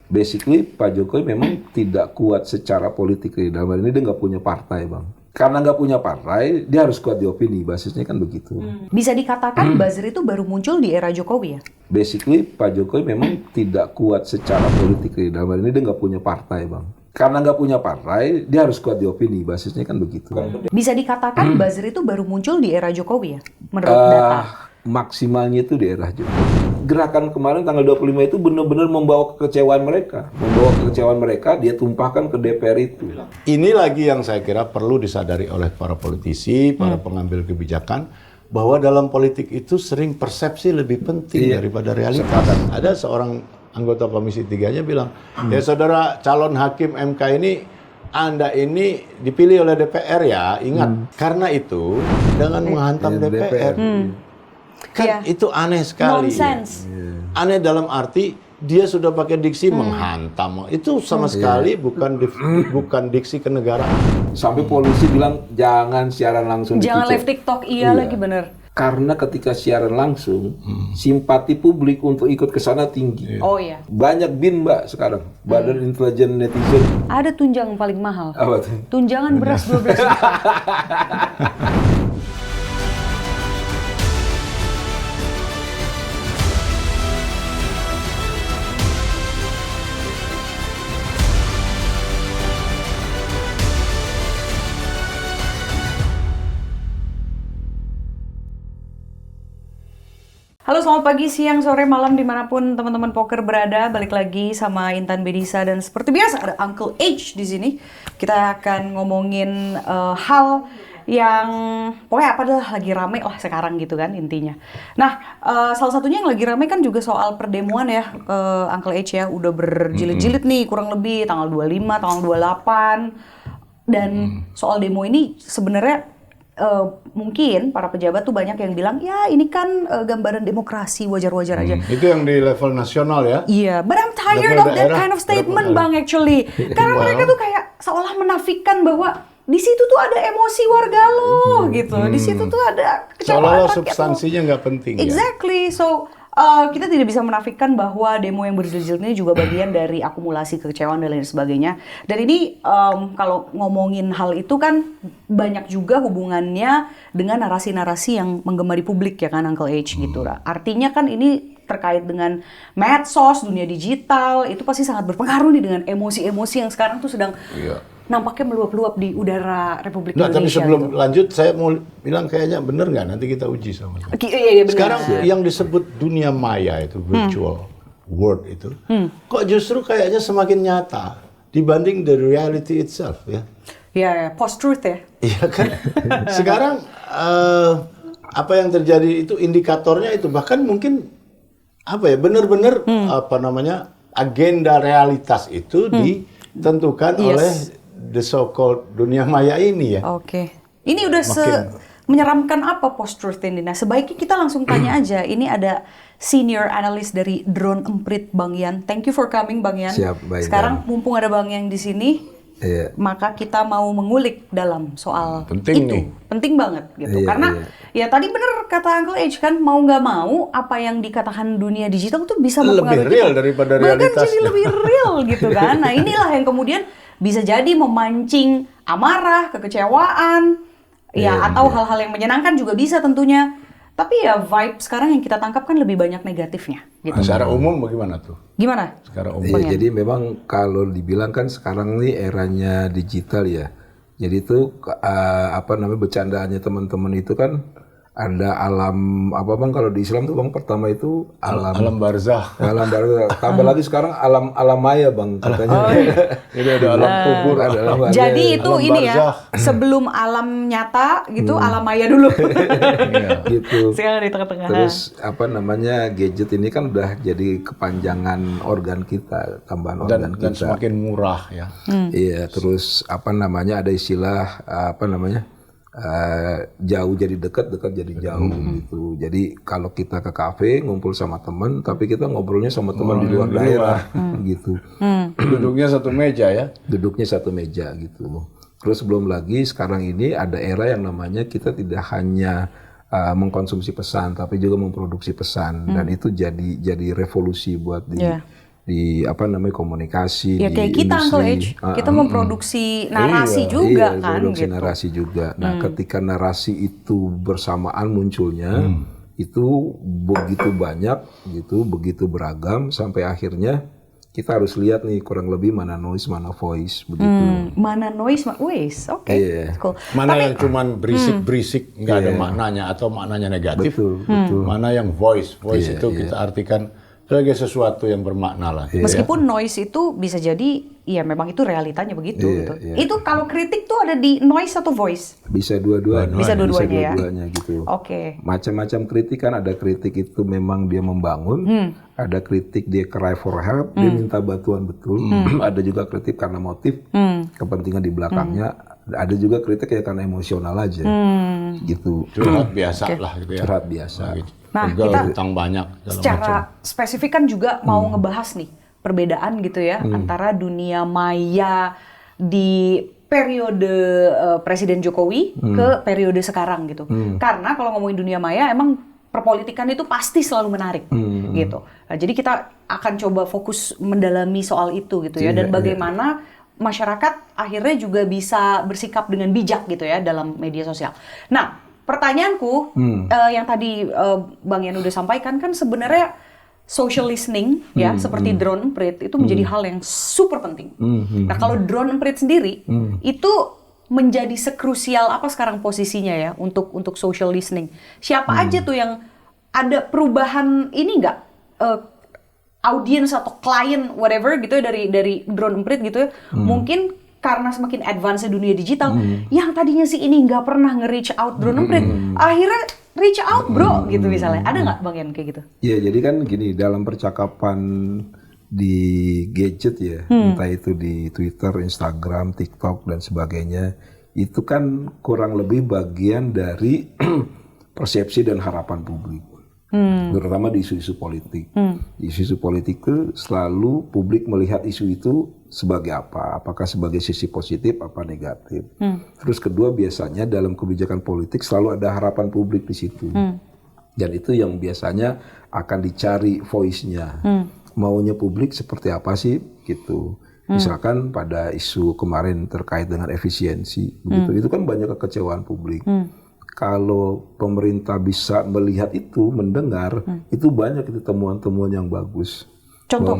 Basically Pak Jokowi memang tidak kuat secara politik. Dalam hal ini dia nggak punya partai, Bang. Karena nggak punya partai, dia harus kuat di opini. Basisnya kan begitu. Bisa dikatakan buzzer itu baru muncul di era Jokowi ya? Basically Pak Jokowi memang tidak kuat secara politik. Dalam hal ini dia nggak punya partai, Bang. Karena nggak punya partai, dia harus kuat di opini. Basisnya kan begitu. Bisa dikatakan buzzer itu baru muncul di era Jokowi ya? Menurut data. Maksimalnya itu di era Jokowi. Gerakan kemarin tanggal 25 itu benar-benar membawa kekecewaan mereka. Membawa kekecewaan mereka, dia tumpahkan ke DPR itu. Ini lagi yang saya kira perlu disadari oleh para politisi, para pengambil kebijakan, bahwa dalam politik itu sering persepsi lebih penting daripada realitas. Ada seorang anggota Komisi 3-nya bilang, ya saudara calon hakim MK ini, Anda ini dipilih oleh DPR ya, ingat. Karena itu, dengan menghantam DPR. Kan itu aneh sekali. Nonsense. Aneh dalam arti dia sudah pakai diksi menghantam. Itu sama sekali bukan diksi kenegaraan. Sampai polisi bilang jangan siaran langsung Jangan di live TikTok, iya lagi bener. Karena ketika siaran langsung, simpati publik untuk ikut ke sana tinggi. Oh iya. Banyak BIN, Mbak, sekarang. Badan Intelijen Netizen. Ada tunjangan paling mahal. Apa tuh? Tunjangan beras 12 juta. Halo, selamat pagi, siang, sore, malam, dimanapun teman-teman poker berada. Balik lagi sama Intan Bedisa dan seperti biasa ada Uncle H di sini. Kita akan ngomongin hal yang pokoknya apa dah lagi rame lah sekarang gitu kan intinya. Nah, salah satunya yang lagi rame kan juga soal perdemuan ya, Uncle H ya. Udah berjilid-jilid nih kurang lebih tanggal 25, tanggal 28. Dan soal demo ini sebenarnya mungkin para pejabat tuh banyak yang bilang, ya ini kan gambaran demokrasi, wajar-wajar aja. Itu yang di level nasional ya? Iya, but I'm tired of that kind of statement, Bang, actually. Karena mereka tuh kayak seolah menafikan bahwa di situ tuh ada emosi warga lo, gitu. Di situ tuh ada kecewaan seolah-olah rakyat substansinya nggak penting. Exactly, so kita tidak bisa menafikan bahwa demo yang berjilid-jilid ini juga bagian dari akumulasi kekecewaan dan lain sebagainya. Dan ini kalau ngomongin hal itu kan banyak juga hubungannya dengan narasi-narasi yang menggema di publik ya kan Uncle H gitu. Artinya kan ini terkait dengan medsos, dunia digital, itu pasti sangat berpengaruh nih dengan emosi-emosi yang sekarang tuh sedang nampaknya meluap-luap di udara Republik Indonesia. Tapi sebelum gitu. lanjut, saya mau bilang kayaknya bener nggak? Nanti kita uji sama-sama. Iya, benar. Sekarang yang disebut dunia maya itu, virtual world itu, kok justru kayaknya semakin nyata dibanding the reality itself ya? Ya, post-truth ya. Iya kan? Sekarang apa yang terjadi itu indikatornya itu bahkan mungkin apa ya? Benar-benar apa namanya agenda realitas itu ditentukan oleh the so-called dunia maya ini ya. Oke. Ini udah menyeramkan apa post-truth ini? Nah, sebaiknya kita langsung tanya aja. Ini ada senior analis dari Drone Emprit, Bang Yan. Thank you for coming, Bang Yan. Siap, baik. Sekarang mumpung ada Bang Yan di sini, maka kita mau mengulik dalam soal penting itu. nih. Penting banget gitu. Karena ya tadi bener kata Uncle H kan, mau nggak mau apa yang dikatakan dunia digital tuh bisa mempengaruhi lebih real daripada realitas. Bahkan jadi lebih real gitu kan. Nah, inilah yang kemudian bisa jadi memancing amarah, kekecewaan, atau hal-hal yang menyenangkan juga bisa tentunya. Tapi ya vibe sekarang yang kita tangkap kan lebih banyak negatifnya. Gitu. Secara umum bagaimana tuh? Gimana? Secara umum. Iya, jadi memang kalau dibilang kan sekarang nih eranya digital ya. Jadi itu bercandaannya teman-teman itu kan ada alam apa Bang, kalau di Islam tuh Bang pertama itu alam barzah. Alam barzah. Tambah lagi sekarang alam maya Bang katanya. Ini ada alam kubur, ada alam maya. Jadi itu alam ini barzah. Ya, sebelum alam nyata gitu alam maya dulu. Gitu. Sekarang di tengah-tengah. Terus gadget ini kan udah jadi kepanjangan organ kita, tambahan organ dan kita. semakin murah ya. Iya, terus ada istilah jauh jadi dekat, dekat jadi jauh gitu. Jadi kalau kita ke kafe ngumpul sama teman, tapi kita ngobrolnya sama teman di luar daerah gitu. Duduknya satu meja ya. Duduknya satu meja gitu. Terus belum lagi sekarang ini ada era yang namanya kita tidak hanya mengkonsumsi pesan, tapi juga memproduksi pesan, dan itu jadi revolusi buat di di apa namanya komunikasi Ya di kayak kita Uncle industri. H, kita memproduksi narasi juga Iya, kan produksi gitu. narasi juga. Nah, ketika narasi itu bersamaan munculnya, itu begitu banyak gitu, begitu beragam sampai akhirnya kita harus lihat nih kurang lebih mana noise, mana voice begitu. Mana noise, mana voice. Oke, Iya. cool. Mana yang cuman berisik-berisik nggak ada maknanya atau maknanya negatif, Betul. mana yang voice Iya, itu kita artikan sebagai sesuatu yang bermakna lah. Meskipun noise itu bisa jadi, ya memang itu realitanya begitu. Iya, gitu. iya. Itu kalau kritik tuh ada di noise atau voice? Bisa dua-duanya. Bisa dua-duanya ya? dua-duanya gitu. Oke. Macam-macam kritik kan, ada kritik itu memang dia membangun, ada kritik dia cry for help, dia minta bantuan betul, ada juga kritik karena motif, kepentingan di belakangnya, ada juga kritik ya karena emosional aja, gitu. Curhat biasa lah gitu ya. Curhat biasa. Gitu. Nah, Pegal, kita utang banyak segala Secara macam. spesifik kan juga mau ngebahas nih perbedaan gitu ya antara dunia maya di periode Presiden Jokowi ke periode sekarang gitu. Karena kalau ngomongin dunia maya emang perpolitikan itu pasti selalu menarik gitu. Nah, jadi kita akan coba fokus mendalami soal itu gitu ya, dan bagaimana masyarakat akhirnya juga bisa bersikap dengan bijak gitu ya dalam media sosial. Nah, pertanyaanku yang tadi Bang Yan udah sampaikan kan sebenarnya social listening ya seperti drone emprit itu menjadi hal yang super penting. Nah, kalau drone emprit sendiri itu menjadi sekrusial apa sekarang posisinya ya untuk social listening? Siapa aja tuh yang ada perubahan ini nggak audience atau klien whatever gitu ya dari drone emprit gitu ya? Mungkin karena semakin advance dunia digital, yang tadinya sih ini nggak pernah nge-reach out drone emprit, akhirnya reach out bro gitu misalnya. Ada nggak Bang Yan kayak gitu? Ya, jadi kan gini, dalam percakapan di gadget ya, entah itu di Twitter, Instagram, TikTok dan sebagainya, itu kan kurang lebih bagian dari persepsi dan harapan publik. Terutama di isu-isu politik. Di isu-isu politik itu selalu publik melihat isu itu sebagai apa? Apakah sebagai sisi positif, apa negatif? Terus kedua, biasanya dalam kebijakan politik selalu ada harapan publik di situ. Dan itu yang biasanya akan dicari voice-nya. Maunya publik seperti apa sih? Gitu. Misalkan pada isu kemarin terkait dengan efisiensi, begitu. Itu kan banyak kekecewaan publik. Kalau pemerintah bisa melihat itu, mendengar, itu banyak itu temuan-temuan yang bagus. Contoh?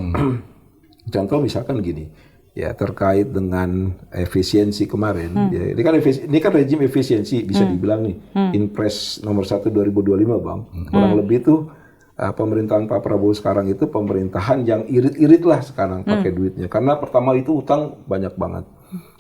Contoh misalkan gini, ya terkait dengan efisiensi kemarin, ya, ini kan rejim efisiensi bisa dibilang nih, Inpres nomor 1 2025 Bang, kurang lebih tuh pemerintahan Pak Prabowo sekarang itu pemerintahan yang irit-irit lah sekarang pakai duitnya, karena pertama itu utang banyak banget.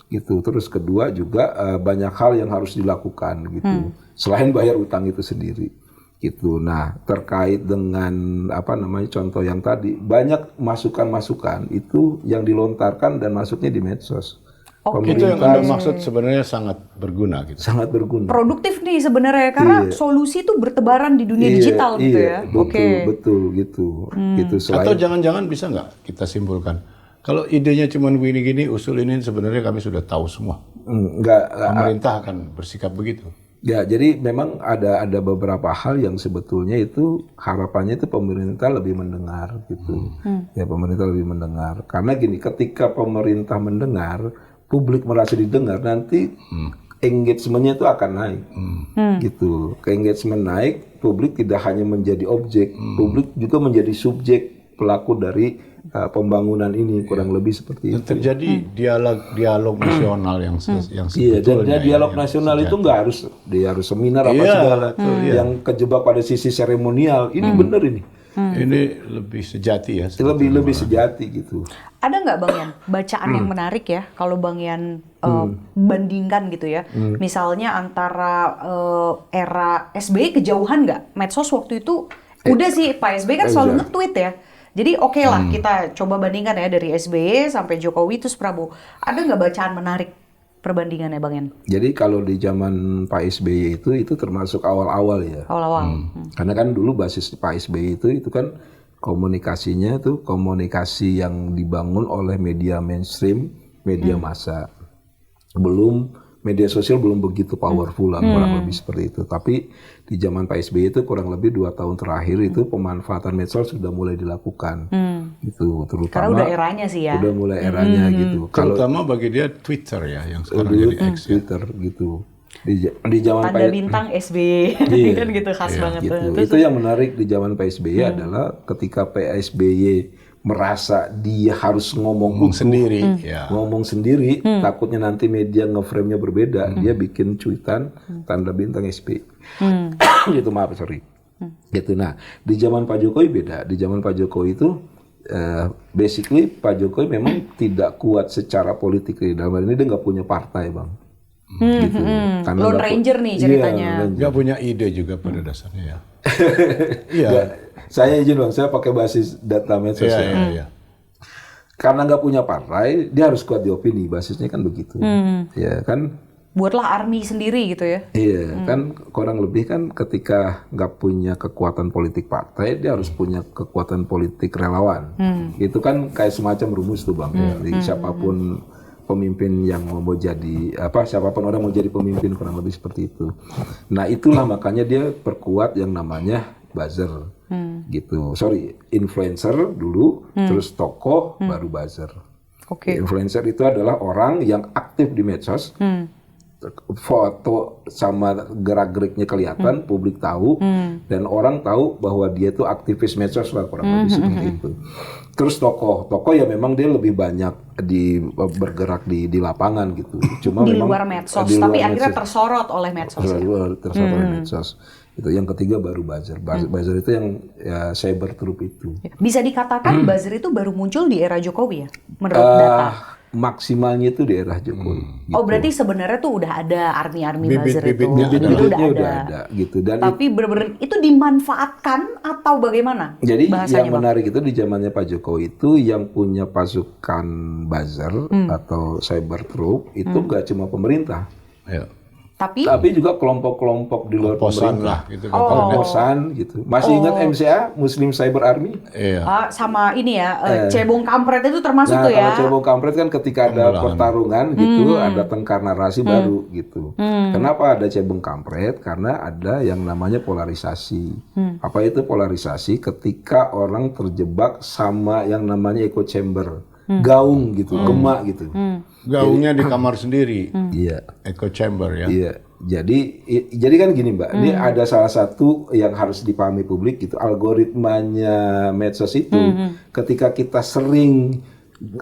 Gitu. Terus kedua juga banyak hal yang harus dilakukan gitu. Selain bayar utang itu sendiri. Gitu. Nah, terkait dengan apa namanya contoh yang tadi, banyak masukan-masukan itu yang dilontarkan dan masuknya di medsos. Itu yang Anda maksud sebenarnya sangat berguna gitu. Sangat berguna. Produktif nih sebenarnya karena solusi itu bertebaran di dunia digital gitu ya. Betul gitu. Gitu. Atau jangan-jangan bisa nggak kita simpulkan? Kalau idenya cuma begini-gini, usul ini sebenarnya kami sudah tahu semua. Pemerintah akan bersikap begitu. Ya, jadi memang ada beberapa hal yang sebetulnya itu harapannya itu pemerintah lebih mendengar gitu. Ya, pemerintah lebih mendengar. Karena gini, ketika pemerintah mendengar, publik merasa didengar, nanti engagement-nya itu akan naik. Gitu. Ke-engagement naik, publik tidak hanya menjadi objek, publik juga menjadi subjek pelaku dari pembangunan ini, kurang lebih seperti itu. Terjadi dialog nasional yang Iya, dan sebetulnya dialog nasional itu nggak harus seminar apa segala yang kejebak pada sisi seremonial. Ini bener ini. Ini lebih sejati ya. Lebih sejati gitu. Ada nggak Bang Yan bacaan yang menarik ya kalau Bang Yan bandingkan gitu ya, misalnya antara era SBY kejauhan nggak? Medsos waktu itu udah sih Pak SBY kan selalu nge-tweet ya. Jadi oke lah kita coba bandingkan ya dari SBY sampai Jokowi terus Prabowo. Ada nggak bacaan menarik perbandingannya Bang Yan? Jadi kalau di zaman Pak SBY itu termasuk awal-awal ya. Awal-awal. Karena kan dulu basis Pak SBY itu kan komunikasinya tuh komunikasi yang dibangun oleh media mainstream, media massa. Belum media sosial belum begitu powerful lah, kurang lebih seperti itu. Tapi di zaman Pak SBY itu kurang lebih 2 tahun terakhir itu pemanfaatan medsos sudah mulai dilakukan. Gitu, terutama Karena udah eranya sih ya. udah mulai eranya gitu. Kalau Terutama bagi dia Twitter ya yang sekarang jadi X ya. Twitter gitu. Di zaman Tanda bintang SBY kan gitu khas banget. gitu. Itu yang menarik di zaman Pak SBY adalah ketika Pak SBY merasa dia harus ngomong Sendiri ya. ngomong sendiri, takutnya nanti media nge-frame-nya berbeda, dia bikin cuitan tanda bintang SBY. Gitu, maaf, sorry. Gitu. Nah, di zaman Pak Jokowi beda. Di zaman Pak Jokowi itu basically Pak Jokowi memang tidak kuat secara politik. Dalam hal ini dia nggak punya partai, Bang. Gitu. Karena Lone nggak Ranger nih ceritanya. Nggak punya ide juga pada dasarnya ya. Ya, saya izin Bang, saya pakai basis data medsos ya. Iya. Karena nggak punya partai, dia harus kuat di opini. Basisnya kan begitu. Ya kan. Buatlah army sendiri gitu ya. Iya, kan kurang lebih kan ketika nggak punya kekuatan politik partai, dia harus punya kekuatan politik relawan. Itu kan kayak semacam rumus tuh Bang. Jadi siapapun pemimpin yang mau jadi siapapun orang mau jadi pemimpin, kurang lebih seperti itu. Nah, itulah makanya dia perkuat yang namanya buzzer. Gitu. Sorry, influencer dulu, terus tokoh, baru buzzer. Oke. Influencer itu adalah orang yang aktif di medsos. Foto sama gerak-geriknya kelihatan, publik tahu, dan orang tahu bahwa dia itu aktivis medsos lah, kurang lebih seperti itu. Terus tokoh ya memang dia lebih banyak bergerak di lapangan gitu. Cuma Di memang luar medsos, di luar tapi akhirnya medsos. tersorot oleh medsos ya. Tersorot oleh medsos. Itu yang ketiga baru buzzer. Buzzer itu yang cyber troop itu. Bisa dikatakan buzzer itu baru muncul di era Jokowi ya, menurut data. Maksimalnya itu di era Jokowi. Oh, berarti sebenarnya tuh udah ada army buzzer itu. Bibit-bibitnya Bibit-bibitnya udah ada gitu. Dan Tapi bener-bener itu dimanfaatkan atau bagaimana? jadi bahasanya, yang menarik itu di zamannya Pak Jokowi itu yang punya pasukan buzzer atau cyber troop itu nggak cuma pemerintah, Ya. Tapi juga kelompok-kelompok di luar Posan pemerintah. lah gitu Posan gitu. Masih ingat MCA, Muslim Cyber Army? Iya. sama ini ya, cebong kampret itu termasuk Nah, tuh kalau ya. cebong kampret kan ketika ada pertarungan gitu, ada tengkar narasi baru gitu. Kenapa ada cebong kampret? Karena ada yang namanya polarisasi. Apa itu polarisasi? Ketika orang terjebak sama yang namanya echo chamber, gaung gitu, gemak gitu. Gaungnya di kamar sendiri. Iya. Echo chamber ya. Iya. Jadi kan gini Mbak, ini ada salah satu yang harus dipahami publik gitu, algoritmanya medsos itu, ketika kita sering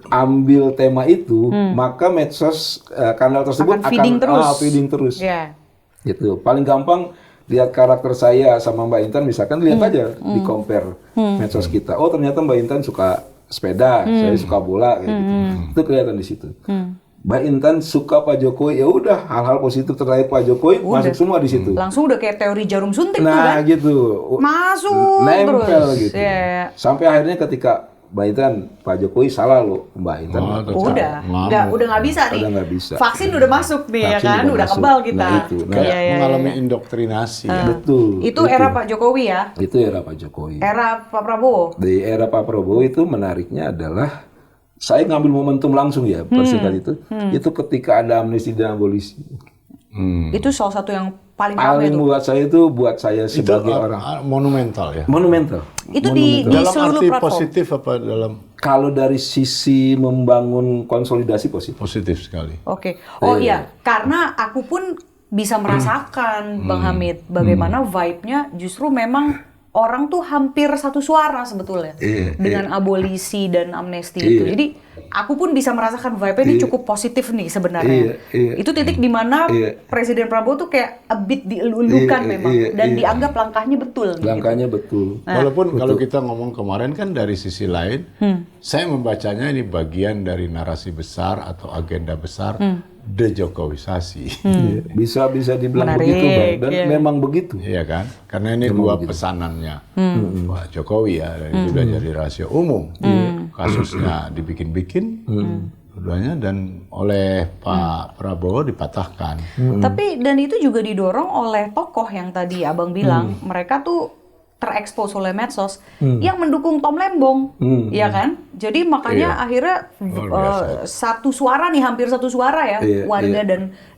ambil tema itu, maka medsos kanal tersebut Akan feeding terus. feeding terus. Ya. Gitu. Paling gampang lihat karakter saya sama Mbak Intan, misalkan lihat aja di compare medsos kita. Oh, ternyata Mbak Intan suka sepeda, saya suka bola kayak gitu. Itu kelihatan di situ. Mbak Intan suka Pak Jokowi, ya udah hal-hal positif terkait Pak Jokowi masuk semua di situ. Langsung udah kayak teori jarum suntik tuh Nah, kan. gitu. Masuk Nempel terus. gitu. Ya. Sampai akhirnya ketika Mbak Intan, Pak Jokowi salah loh, Mbak Intan. Udah nggak bisa nih. Udah nggak bisa. Vaksin udah masuk nih ya Vaksin kan, udah udah masuk. kebal kita. Nah, itu. Nah, Kayak Iya. mengalami indoktrinasi ya. Betul. Itu era Pak Jokowi ya. Itu era Pak Jokowi. Era Pak Prabowo. Di era Pak Prabowo itu menariknya adalah saya ngambil momentum langsung ya, persingkat itu ketika ada amnesti dan abolisi. Itu salah satu yang paling ramai Paling tuh. buat saya Itu sebagai orang monumental ya. monumental. Itu di Dalam seluruh arti platform. positif apa dalam Kalau dari sisi membangun konsolidasi positif. positif sekali. Oke. Oh iya, karena aku pun bisa merasakan Bang Hamid bagaimana vibe-nya justru memang orang tuh hampir satu suara sebetulnya dengan abolisi dan amnesti itu. Jadi aku pun bisa merasakan vibe-nya ini cukup positif nih sebenarnya. Itu titik di mana Presiden Prabowo tuh kayak a bit dielulukan memang dan dianggap langkahnya betul. Langkahnya betul. Walaupun kalau kita ngomong kemarin kan dari sisi lain, saya membacanya ini bagian dari narasi besar atau agenda besar dejokowisasi. Bisa dibilang Menarik, begitu Bang. Dan memang begitu. Iya kan? Karena ini dua pesanannya Pak Jokowi ya, dan itu sudah jadi rahasia umum. Kasusnya dibikin-bikin, keduanya, dan oleh Pak Prabowo dipatahkan. Tapi dan itu juga didorong oleh tokoh yang tadi Abang bilang, mereka tuh terekspos oleh medsos yang mendukung Tom Lembong, ya kan? Jadi makanya akhirnya satu suara nih, hampir satu suara ya, warga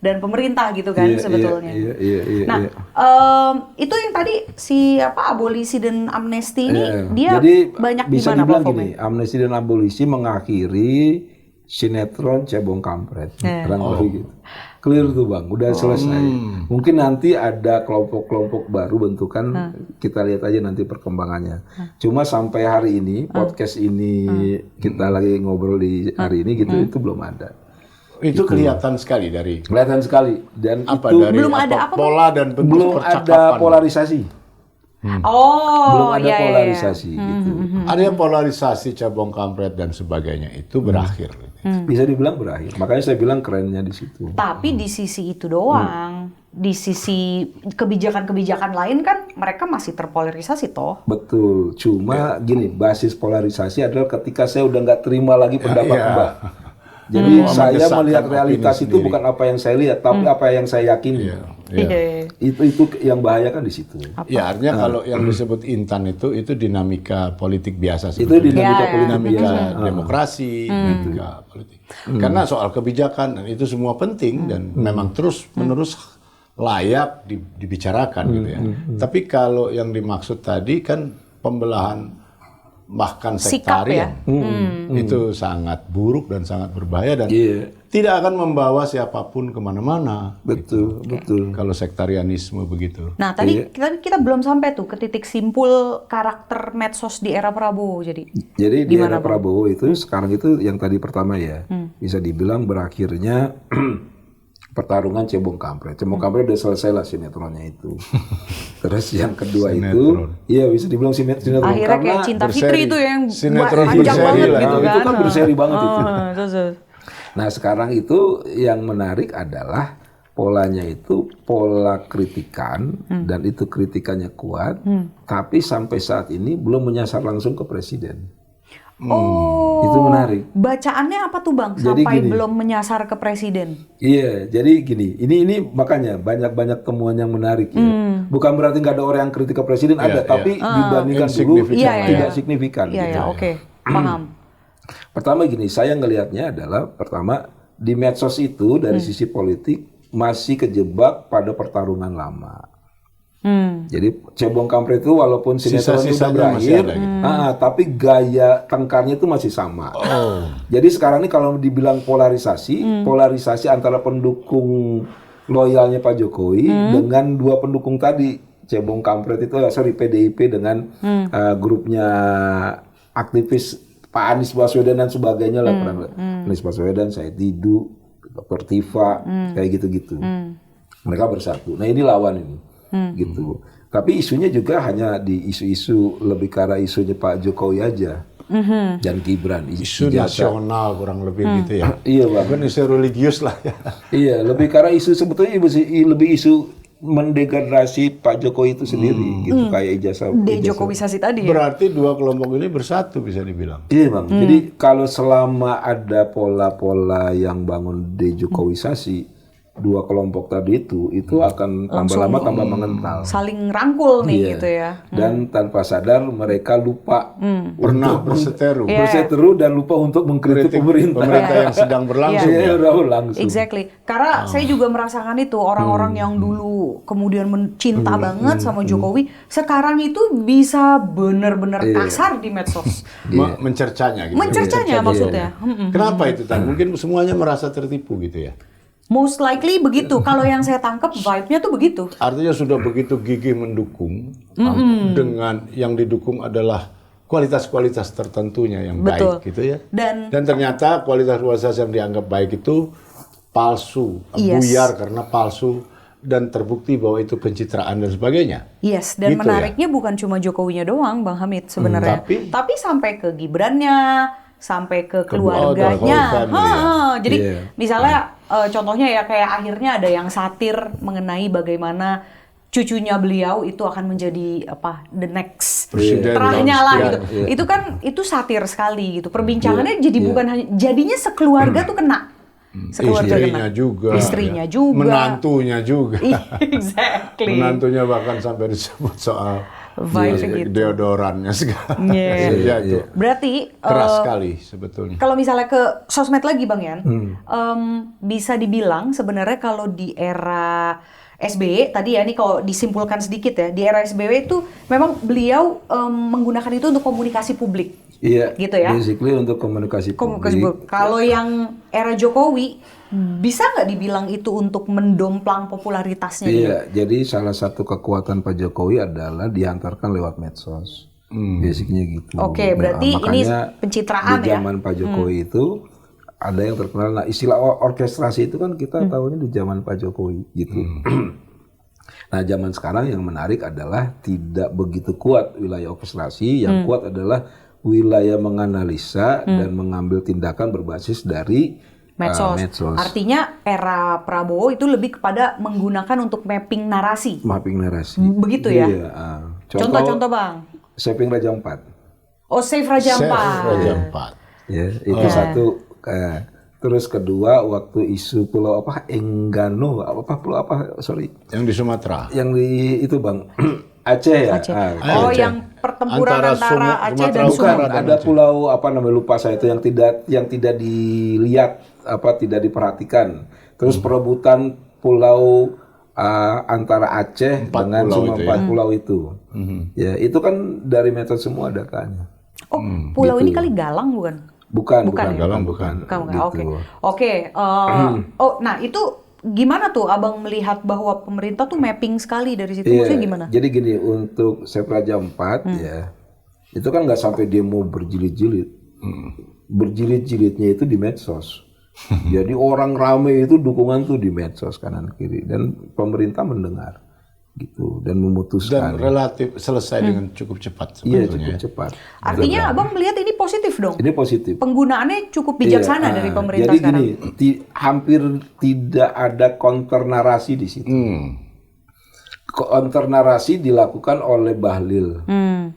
dan pemerintah gitu kan sebetulnya. Nah, itu yang tadi si abolisi dan amnesti ini dia jadi, banyak di bisa mana dibilang platformnya? gini, amnesti dan abolisi mengakhiri sinetron Cebong Kampret, kurang lebih gitu. Clear tuh Bang, udah selesai. Mungkin nanti ada kelompok-kelompok baru bentukan, kita lihat aja nanti perkembangannya. Cuma sampai hari ini, podcast ini kita lagi ngobrol di hari ini gitu, itu belum ada. Itu kelihatan sekali dari Kelihatan sekali. Dan apa itu dari belum ada apa, pola dan bentuk belum percakapan. ada polarisasi. Belum ada iya, iya. polarisasi gitu. Ada yang polarisasi Cebong Kampret dan sebagainya itu berakhir. Bisa dibilang berakhir. Makanya saya bilang kerennya di situ. Tapi di sisi itu doang, di sisi kebijakan-kebijakan lain kan mereka masih terpolarisasi toh. Betul. Cuma gini, basis polarisasi adalah ketika saya udah nggak terima lagi pendapat Mbak. Jadi saya Mengesahkan melihat opini realitas itu sendiri. bukan apa yang saya lihat, tapi apa yang saya yakini. Itu yang bahaya kan di situ. Ya artinya kalau yang disebut intan itu dinamika politik biasa Itu sebetulnya. dinamika politik dinamika biasa. demokrasi, dinamika politik. Karena soal kebijakan dan itu semua penting dan memang terus menerus layak dibicarakan gitu ya. Tapi kalau yang dimaksud tadi kan pembelahan bahkan Sikap ya? sektarian itu sangat buruk dan sangat berbahaya dan tidak akan membawa siapapun kemana-mana. Betul, betul. Kalau sektarianisme begitu. Nah, tadi kita belum sampai tuh ke titik simpul karakter medsos di era Prabowo jadi. Jadi di Gimana, era Bang? Prabowo itu sekarang itu yang tadi pertama ya, bisa dibilang berakhirnya pertarungan Cebong Kampret. Cebong Kampret udah selesai lah sinetronnya itu. Terus yang kedua itu, iya bisa dibilang sinetron Akhirnya karena kayak Cinta Fitri itu yang sinetron panjang berseri banget lah. gitu kan. itu kan berseri banget itu. Terus. Nah sekarang itu yang menarik adalah polanya itu pola kritikan dan itu kritikannya kuat, tapi sampai saat ini belum menyasar langsung ke presiden. Oh, Itu menarik. Bacaannya apa tuh Bang? Jadi Sampai gini. belum menyasar ke presiden. Iya, jadi gini, ini makanya banyak temuan yang menarik ya. Bukan berarti nggak ada orang yang kritik ke presiden, ada, tapi dibandingkan dulu Insignifikan. tidak signifikan. Iya gitu. ya, oke. Paham. Pertama gini, saya ngelihatnya adalah pertama di medsos itu dari sisi politik masih kejebak pada pertarungan lama. Jadi Cebong Kampret itu walaupun sinetron itu udah Sisa-sisanya masih berakhir, ada gitu. tapi gaya tengkarnya itu masih sama. Jadi sekarang ini kalau dibilang polarisasi antara pendukung loyalnya Pak Jokowi dengan dua pendukung tadi, Cebong Kampret itu, PDIP dengan grupnya aktivis Pak Anies Baswedan dan sebagainya lah, Anies Baswedan, Said Didu, Dr. Tifa, kayak gitu-gitu. Mereka bersatu. Nah ini lawan ini. Gitu. Tapi isunya juga hanya di isu-isu lebih ke arah isunya Pak Jokowi aja dan Gibran. Isu nasional kurang lebih gitu ya. Iya Bang. Bukan isu religius lah ya. Iya, lebih ke arah isu sebetulnya lebih isu mendegradasi Pak Jokowi itu sendiri gitu, kayak ijazah. Dejokowisasi tadi ya. Berarti dua kelompok ini bersatu bisa dibilang. Iya Bang. Jadi kalau selama ada pola-pola yang bangun dejokowisasi, dua kelompok tadi itu akan tambah lama tambah mengental. Saling rangkul nih Iya. gitu ya. Dan tanpa sadar mereka lupa Pernah berseteru. berseteru dan lupa untuk mengkritik pemerintah. Pemerintah yang sedang berlangsung Iya, ya. udah langsung. Exactly. Karena saya juga merasakan itu orang-orang yang dulu kemudian mencinta banget sama Jokowi, sekarang itu bisa benar-benar kasar di medsos. Mencercanya gitu. Mencercanya maksudnya. Kenapa itu Tan? Mungkin semuanya merasa tertipu gitu ya. Most likely begitu. Kalau yang saya tangkap vibe-nya tuh begitu. Artinya sudah begitu gigih mendukung dengan yang didukung adalah kualitas-kualitas tertentunya yang Betul. baik gitu ya. Dan ternyata kualitas-kualitas yang dianggap baik itu palsu, Yes. buyar karena palsu dan terbukti bahwa itu pencitraan dan sebagainya. yes, dan Gitu menariknya bukan cuma Jokowinya doang, Bang Hamid sebenarnya. Tapi sampai ke Gibrannya, sampai ke keluarganya. whole family ya. Jadi Iya. misalnya contohnya ya kayak akhirnya ada yang satir mengenai bagaimana cucunya beliau itu akan menjadi the next Presiden terahnya tahun lah sekian. gitu. Itu kan itu satir sekali gitu. Perbincangannya jadi bukan hanya jadinya sekeluarga tuh kena. Sekeluarga Istrinya kena. juga, Istrinya ya. juga. Menantunya juga. Exactly. Menantunya bahkan sampai disebut soal Vibe-nya gitu. Deodorannya segala. Iya. Ya, itu Berarti keras sekali sebetulnya. kalau misalnya ke sosmed lagi Bang Yan, bisa dibilang sebenarnya kalau di era SBY tadi ya, ini kalau disimpulkan sedikit ya, di era SBY itu memang beliau menggunakan itu untuk komunikasi publik. Iya, gitu ya. basically untuk komunikasi publik. Kalau yang era Jokowi, bisa nggak dibilang itu untuk mendomplang popularitasnya dia? Iya, jadi salah satu kekuatan Pak Jokowi adalah diantarkan lewat medsos. Basicnya gitu. Oke, berarti ini makanya pencitraan di ya? zaman Pak Jokowi itu ada yang terkenal. Nah, istilah orkestrasi itu kan kita tahunya di zaman Pak Jokowi gitu. Nah, zaman sekarang yang menarik adalah tidak begitu kuat wilayah orkestrasi. Yang kuat adalah wilayah menganalisa dan mengambil tindakan berbasis dari Medsos. medsos. Artinya era Prabowo itu lebih kepada menggunakan untuk mapping narasi. Mapping narasi. Begitu ya? Iya. Contoh-contoh Bang. Saving Raja 4. Oh, Save Raja Chef Ampat. Raja Ampat. Ya, itu satu. Terus kedua waktu isu pulau apa Enggano pulau apa sorry Yang di Sumatera. yang di itu Bang Aceh ya. Aceh. Ah, Oh, Aceh. yang pertempuran antara Aceh Sumatera dan bukan Utara Sumatra. dan ada Aceh. pulau apa namanya lupa saya itu yang tidak dilihat tidak diperhatikan. Terus perebutan pulau antara Aceh dengan pulau Sumatera itu ya. empat pulau itu. Ya, itu kan dari metode semua datanya. Oh, pulau gitu. ini kali Galang bukan? Bukan, Bukan ya? Bukan. Bukan. Gitu. Oke. Nah itu gimana tuh Abang melihat bahwa pemerintah tuh mapping sekali dari situ? Iya, Maksudnya gimana? jadi gini, untuk Save Raja 4 ya, itu kan nggak sampai demo berjilid-jilid. Berjilid-jilidnya itu di medsos. Jadi orang rame itu dukungan tuh di medsos kanan kiri. Dan pemerintah mendengar gitu dan memutuskan. Dan relatif selesai dengan cukup cepat Iya, sebetulnya. cukup cepat. Artinya Abang melihat ini positif dong? Ini positif. Penggunaannya cukup bijaksana Iya, dari pemerintah jadi sekarang. gini, hampir tidak ada counter narasi di situ. Counter narasi dilakukan oleh Bahlil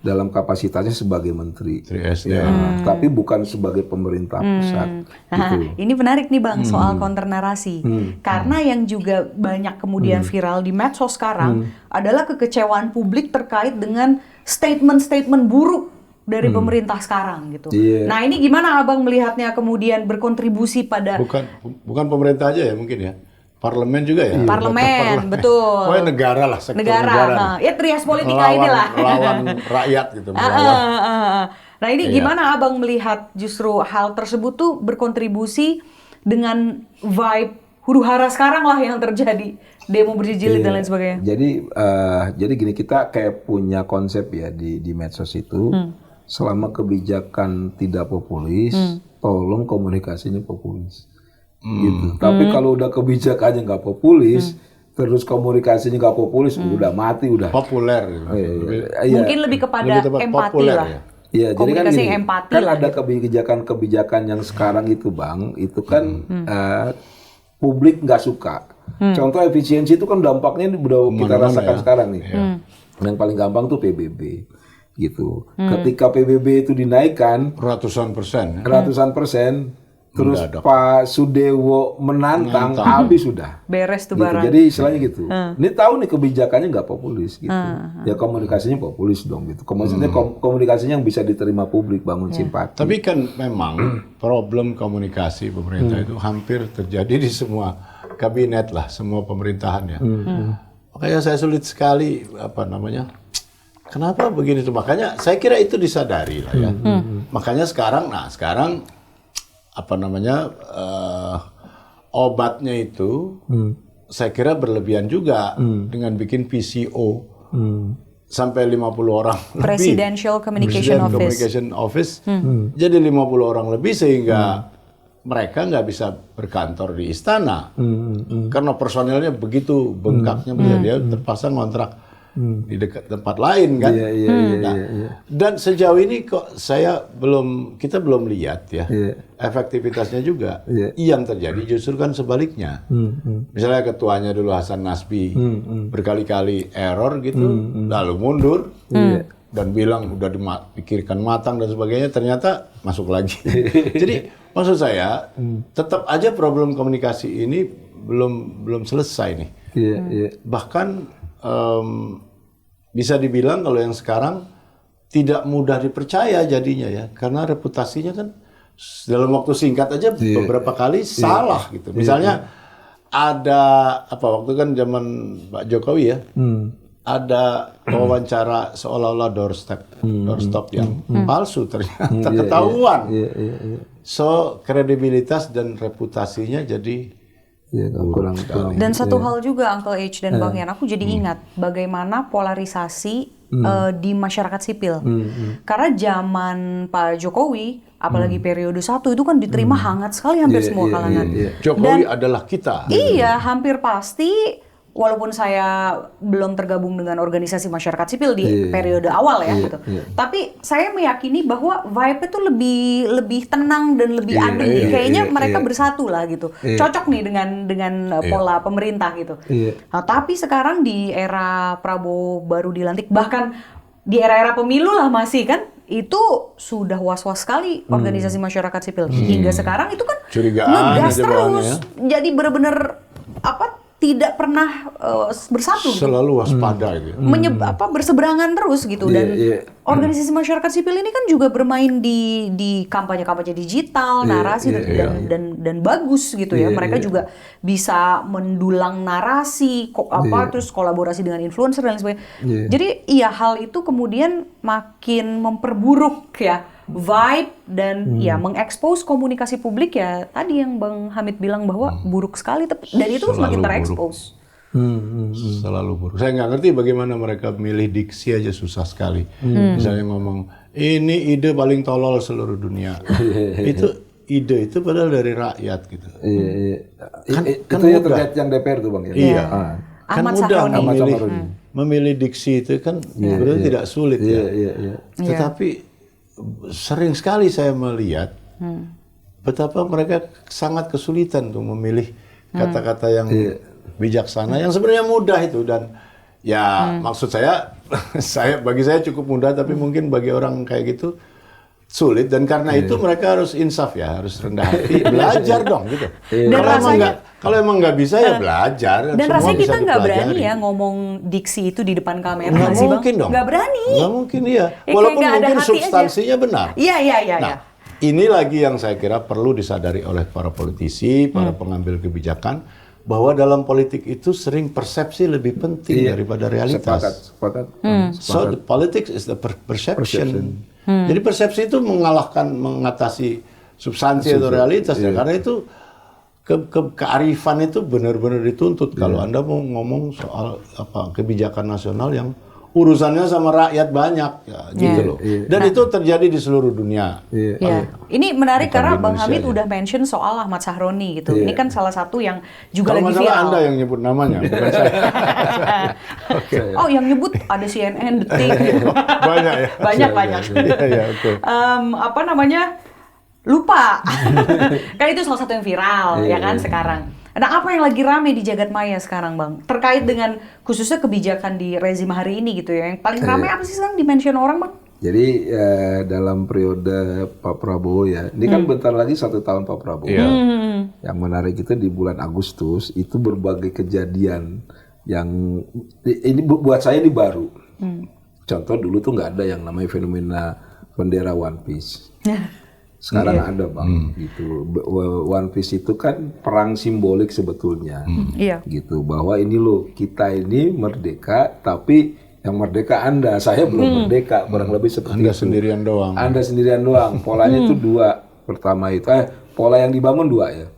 dalam kapasitasnya sebagai menteri. 3SD. Ya, tapi bukan sebagai pemerintah pusat. Nah, Gitu. ini menarik nih Bang soal counter narasi. Karena yang juga banyak kemudian viral di medsos sekarang adalah kekecewaan publik terkait dengan statement-statement buruk dari pemerintah sekarang gitu. Iya. Nah, ini gimana Abang melihatnya kemudian berkontribusi pada Bukan pemerintah aja ya mungkin ya. Parlemen juga ya. parlemen, betul. Pokoknya negara lah, sektor Negara. negara. Nah, ya trias politika inilah. Lawan rakyat gitu. melawan. Nah, ini gimana Abang melihat justru hal tersebut tuh berkontribusi dengan vibe huru-hara sekarang lah yang terjadi, demo berjilid dan lain sebagainya. Jadi gini, kita kayak punya konsep ya di medsos itu, selama kebijakan tidak populis, tolong komunikasinya populis. Gitu. Tapi kalau udah kebijakannya nggak populis, terus komunikasinya nggak populis, udah mati udah. Populer gitu. Iya. Mungkin lebih kepada Lebih tepat empati populer lah. ya. Iya, jadi kan Komunikasi gini, yang empati kan lah ada kebijakan-kebijakan yang sekarang itu Bang, itu kan publik nggak suka. Contoh efisiensi itu kan dampaknya udah kita rasakan sekarang nih. Yang paling gampang tuh PBB gitu. Ketika PBB itu dinaikkan Ratusan persen. ratusan persen, terus Pak Sudewo menantang, habis sudah. Beres tuh Gitu. barang. Jadi istilahnya gitu. Ini tahu nih kebijakannya nggak populis gitu. Ya komunikasinya populis dong gitu. Komunikasinya yang bisa diterima publik, bangun simpati. Tapi kan memang problem komunikasi pemerintah itu hampir terjadi di semua kabinet lah, semua pemerintahan ya. Makanya saya sulit sekali kenapa begini tuh? Makanya saya kira itu disadari lah ya. Makanya sekarang obatnya itu saya kira berlebihan juga dengan bikin PCO sampai 50 orang Presidential Communication President Office. Communication Office jadi 50 orang lebih sehingga mereka nggak bisa berkantor di istana karena personelnya begitu bengkaknya dia terpaksa ngontrak di dekat tempat lain kan. Dan sejauh ini kok kita belum lihat ya efektivitasnya juga. Yang terjadi justru kan sebaliknya. Misalnya ketuanya dulu Hasan Nasbi berkali-kali error gitu, lalu mundur dan bilang udah dipikirkan matang dan sebagainya, ternyata masuk lagi. Jadi maksud saya tetap aja problem komunikasi ini belum selesai nih. Bahkan bisa dibilang kalau yang sekarang tidak mudah dipercaya jadinya ya, karena reputasinya kan dalam waktu singkat aja beberapa kali salah gitu. Misalnya ada apa waktu kan zaman Pak Jokowi ya, ada wawancara seolah-olah doorstop yang palsu ternyata ketahuan. So kredibilitas dan reputasinya jadi kurang. Dan satu hal juga Uncle H dan Bang Yan, aku jadi ingat bagaimana polarisasi di masyarakat sipil. Karena zaman Pak Jokowi, apalagi periode 1 itu kan diterima hangat sekali hampir semua kalangan. Jokowi adalah kita. Iya, hampir pasti. Walaupun saya belum tergabung dengan organisasi masyarakat sipil di periode awal ya, gitu. Tapi saya meyakini bahwa vibe itu lebih tenang dan lebih adem. Kayaknya mereka bersatu lah gitu. Cocok nih dengan pola pemerintah gitu. Nah, tapi sekarang di era Prabowo baru dilantik, bahkan di era-era pemilu lah masih kan, itu sudah was-was sekali organisasi masyarakat sipil. Hingga sekarang itu kan ngegas terus. Jadi benar-benar tidak pernah bersatu gitu. Selalu waspada gitu. Berseberangan terus gitu. Dan organisasi masyarakat sipil ini kan juga bermain di kampanye-kampanye digital, narasi dan bagus gitu ya. Mereka juga bisa mendulang narasi, terus kolaborasi dengan influencer dan sebagainya. Jadi iya, hal itu kemudian makin memperburuk ya vibe dan ya mengekspos komunikasi publik ya, tadi yang Bang Hamid bilang bahwa buruk sekali, dan itu semakin terekspos. Selalu buruk. Saya nggak ngerti bagaimana mereka milih diksi aja susah sekali. Misalnya ngomong ini ide paling tolol seluruh dunia. Ide itu padahal dari rakyat gitu. Kan itu ya terkait yang DPR tuh Bang ya. Iya. Kan Ahmad mudah Sahroni. memilih diksi itu kan sebenarnya tidak sulit ya. Tetapi sering sekali saya melihat betapa mereka sangat kesulitan untuk memilih kata-kata yang bijaksana, yang sebenarnya mudah itu. Dan ya maksud saya, bagi saya cukup mudah, tapi mungkin bagi orang kayak gitu sulit. Dan karena itu mereka harus insaf ya, harus rendah hati, belajar dong gitu. Kalau emang nggak bisa ya belajar. Dan rasanya kita nggak berani ya ngomong diksi itu di depan kamera. Nggak mungkin dong. Nggak berani. Nggak mungkin iya. Walaupun mungkin substansinya benar. Iya. Nah, ini lagi yang saya kira perlu disadari oleh para politisi, para pengambil kebijakan, bahwa dalam politik itu sering persepsi lebih penting daripada realitas. Sepakat. So the politics is the perception. Jadi persepsi itu mengatasi substansi atau realitas ya. Karena itu kearifan itu benar-benar dituntut kalau Anda mau ngomong soal kebijakan nasional yang urusannya sama rakyat banyak ya, gitu loh. Dan itu terjadi di seluruh dunia. Ini menarik karena Bang Hamid udah mention soal Ahmad Sahroni gitu. Ini kan salah satu yang juga lagi viral. Anda yang nyebut namanya, bukan saya. Oh, yang nyebut ada CNN, Detik gitu. Banyak ya. Banyak. Lupa. Kan itu salah satu yang viral ya kan sekarang. Nah, apa yang lagi rame di jagat maya sekarang, Bang? Terkait dengan khususnya kebijakan di rezim hari ini gitu ya. Yang paling rame apa sih sekarang di-mention orang, Bang? Jadi dalam periode Pak Prabowo ya, ini kan bentar lagi 1 tahun Pak Prabowo. Yang menarik itu di bulan Agustus itu berbagai kejadian yang ini buat saya ini baru. Contoh dulu tuh nggak ada yang namanya fenomena bendera One Piece. Sekarang ada Bang, gitu. One Piece itu kan perang simbolik sebetulnya, gitu. Bahwa ini loh, kita ini merdeka, tapi yang merdeka Anda, saya belum merdeka, kurang lebih seperti Anda itu. sendirian doang. Anda sendirian doang. Polanya itu 2. Pertama itu, pola yang dibangun 2 ya.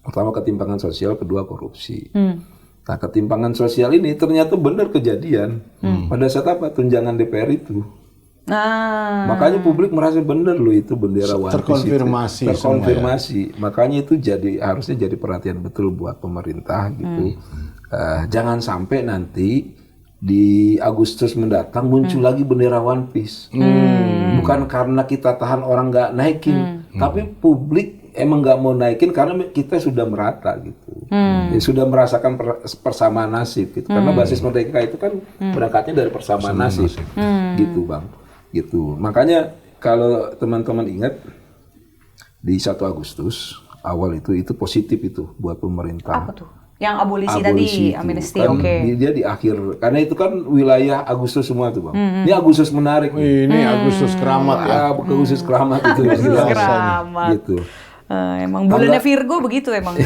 Pertama ketimpangan sosial, kedua korupsi. Nah, ketimpangan sosial ini ternyata benar kejadian pada saat apa? Tunjangan DPR itu. Makanya publik merasa benar loh itu bendera One Piece terkonfirmasi. Makanya itu harusnya jadi perhatian betul buat pemerintah gitu. Jangan sampai nanti di Agustus mendatang muncul lagi bendera One Piece. Bukan karena kita tahan orang nggak naikin, tapi publik emang nggak mau naikin karena kita sudah merata gitu. Ya, sudah merasakan persamaan nasib gitu. Karena basis merdeka itu kan berangkatnya dari persamaan nasib. Gitu Bang. Gitu. Makanya kalau teman-teman ingat di 1 Agustus awal itu positif itu buat pemerintah. Apa tuh? Yang abolisi tadi, itu. amnesty, Kan oke. dia di akhir, karena itu kan wilayah Agustus semua tuh Bang. Ini Agustus menarik nih. Ini Agustus Keramat ya. Agustus keramat itu. Agustus jelas. Keramat. Gitu. Emang bulannya Virgo begitu emang.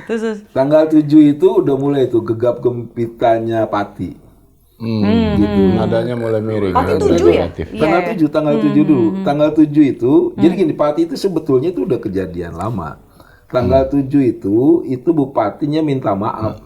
Terus. Tanggal 7 itu udah mulai tuh gegap gempitanya Pati. Gitu. Nadanya mulai miring. Pati ya, 7 ya? negatif. Tanggal 7, tanggal 7 dulu. Tanggal 7 itu, jadi gini, Pati itu sebetulnya itu udah kejadian lama. Tanggal 7 itu bupatinya minta maaf.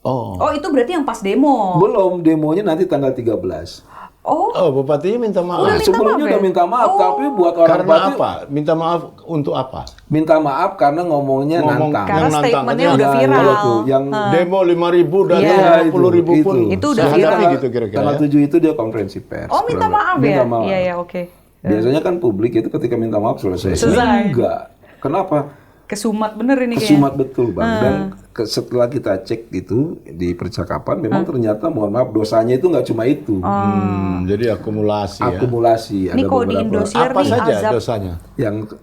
Oh. Oh, itu berarti yang pas demo. Belum, demonya nanti tanggal 13. Oh, Oh, bupatinya minta maaf. Udah minta Sebelumnya maaf udah ya? minta maaf, tapi buat orang Karena Pati apa? Minta maaf untuk apa? minta maaf karena ngomongnya Ngomong nantang. karena yang nantang, statementnya katanya udah ada- viral. ada tuh, yang Demo 5.000 dan Iya, 50.000 pun. Itu udah sehadapi viral. gitu kira-kira. Tanggal ya. 7 itu dia konferensi pers. Oh, minta maaf ya? Minta maaf. Iya, ya, oke. Biasanya kan publik itu ketika minta maaf selesai. Selesai. Enggak. Kenapa? Kesumat bener ini kayaknya. Kesumat betul Bang. Dan setelah kita cek gitu di percakapan, memang ternyata mohon maaf dosanya itu nggak cuma itu. Jadi akumulasi ya. Akumulasi Ini ada kalau di beberapa Indosiar Apa nih saja azab. dosanya?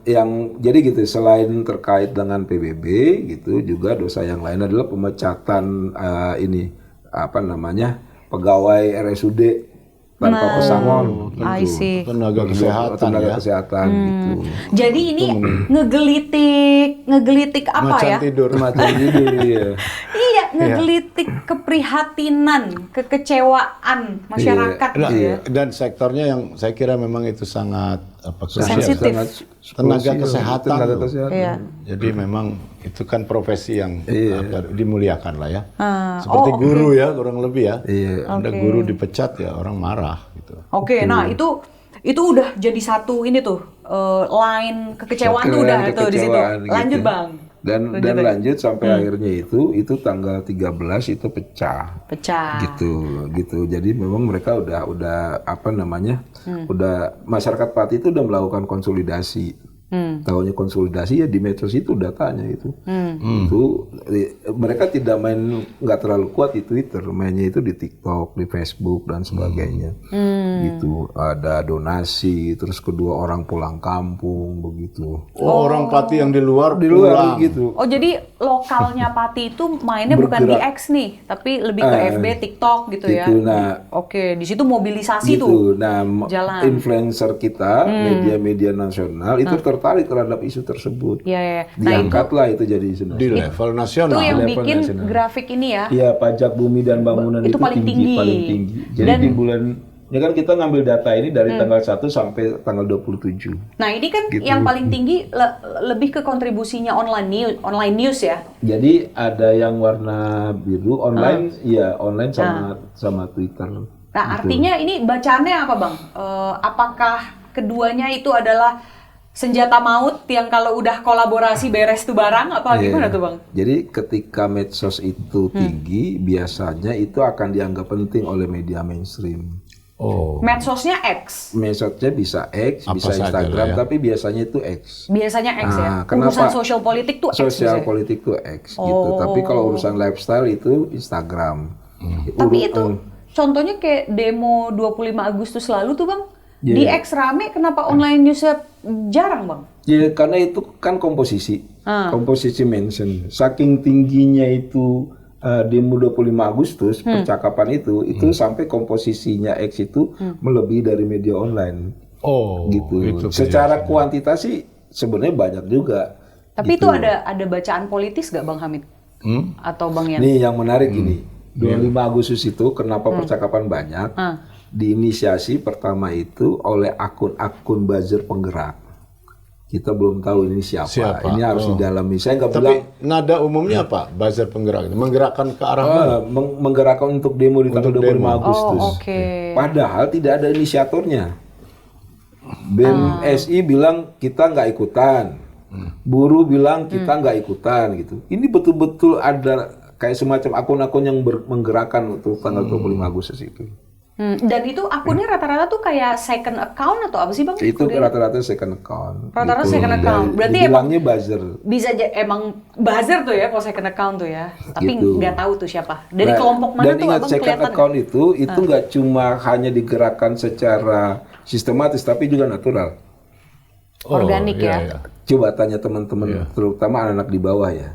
yang jadi gitu, selain terkait dengan PBB gitu, juga dosa yang lain adalah pemecatan ini apa namanya, pegawai RSUD tanpa pesangon I gitu. see. Tenaga kesehatan Tenaga ya. kesehatan gitu. Jadi ini ngegelitik apa Macan ya? tidur. Macam gitu ya. Iya, ngegelitik keprihatinan, kekecewaan masyarakat Nah, gitu ya. dan sektornya yang saya kira memang itu sangat krusial. Sensitif. Tenaga krusial. kesehatan Tenaga loh. kesehatan. Iya. Jadi memang itu kan profesi yang dimuliakan lah ya. Ah, Seperti oh, guru ya, kurang lebih ya. Iya. Ada guru dipecat ya orang marah gitu. Oke, nah itu udah jadi satu ini tuh line kekecewaan tuh udah tuh di situ. Kekecewaan gitu. Lanjut Bang. Dan lanjut sampai akhirnya itu tanggal 13 itu pecah. Pecah. Gitu. Jadi memang mereka udah apa namanya? Udah masyarakat Pati itu udah melakukan konsolidasi. Tahunya konsolidasi ya di medsos itu datanya itu. Itu mereka tidak nggak terlalu kuat di Twitter, mainnya itu di TikTok, di Facebook dan sebagainya. Gitu. Ada donasi, terus kedua orang pulang kampung begitu. Oh, orang Pati yang di luar Di luar pulang. gitu. Oh, jadi lokalnya Pati itu mainnya bukan di X nih, tapi lebih ke FB, TikTok gitu ya. Gitu, nah. Oke, di situ mobilisasi Gitu. tuh. Nah, jalan. influencer kita, media-media nasional itu tertarik terhadap isu tersebut. Iya, iya. Nah, Diangkatlah itu jadi isu Di nasional. level itu nasional. yang level bikin nasional. grafik ini ya. Iya, pajak bumi dan bangunan Itu itu paling tinggi. paling tinggi. Jadi Dan- di bulan ini kan kita ngambil data ini dari tanggal 1 sampai tanggal 27. Nah, ini kan Gitu. yang paling tinggi lebih ke kontribusinya online news ya. Jadi ada yang warna biru online, iya online sama Twitter. Nah, artinya ini bacaannya apa, Bang? Apakah keduanya itu adalah senjata maut yang kalau udah kolaborasi beres tuh barang apa Iya. gimana tuh, Bang? Jadi ketika medsos itu tinggi, biasanya itu akan dianggap penting oleh media mainstream. Oh. Medsosnya X. Medsosnya bisa X, Apa bisa saja Instagram, lah ya. tapi biasanya itu X. Biasanya X ya. Ah, kenapa? Urusan sosial politik tuh X. Sosial biasanya. politik tuh X gitu. Tapi kalau urusan lifestyle itu Instagram. Tapi itu contohnya kayak demo 25 Agustus lalu tuh, Bang. Di X rame, kenapa online newsnya jarang, Bang? Ya karena itu kan komposisi. Komposisi mention. Saking tingginya itu demo 25 Agustus percakapan itu sampai komposisinya X itu melebihi dari media online. Oh, Gitu. itu Secara kuantitas sih sebenarnya banyak juga. Tapi gitu. itu ada bacaan politis gak, Bang Hamid? Atau Bang Yan? Nih yang menarik gini, 25 Agustus itu kenapa percakapan banyak? Diinisiasi pertama itu oleh akun-akun buzzer penggerak. Kita belum tahu ini siapa. Ini harus didalami. Saya nggak Tapi bilang nada umumnya apa? Buzzer penggerak. Menggerakkan ke arah mana? menggerakkan untuk demo di tanggal 25 Agustus. Oh, oke. Padahal tidak ada inisiatornya. BMSI bilang kita nggak ikutan. Buruh bilang kita nggak ikutan gitu. Ini betul-betul ada kayak semacam akun-akun yang menggerakkan untuk tanggal 25 Agustus itu. Dan itu akunnya rata-rata tuh kayak second account atau apa sih, Bang? Itu rata-rata second account. Rata-rata second account. Berarti dibilangnya buzzer. Bisa emang buzzer tuh ya kalau second account tuh ya. Tapi Gitu. nggak tahu tuh siapa. Dari Nah, kelompok mana dan tuh, ingat Abang, second kelihatan account itu nggak cuma hanya digerakkan secara sistematis tapi juga natural. organik ya. Coba tanya teman-teman, terutama anak-anak di bawah ya.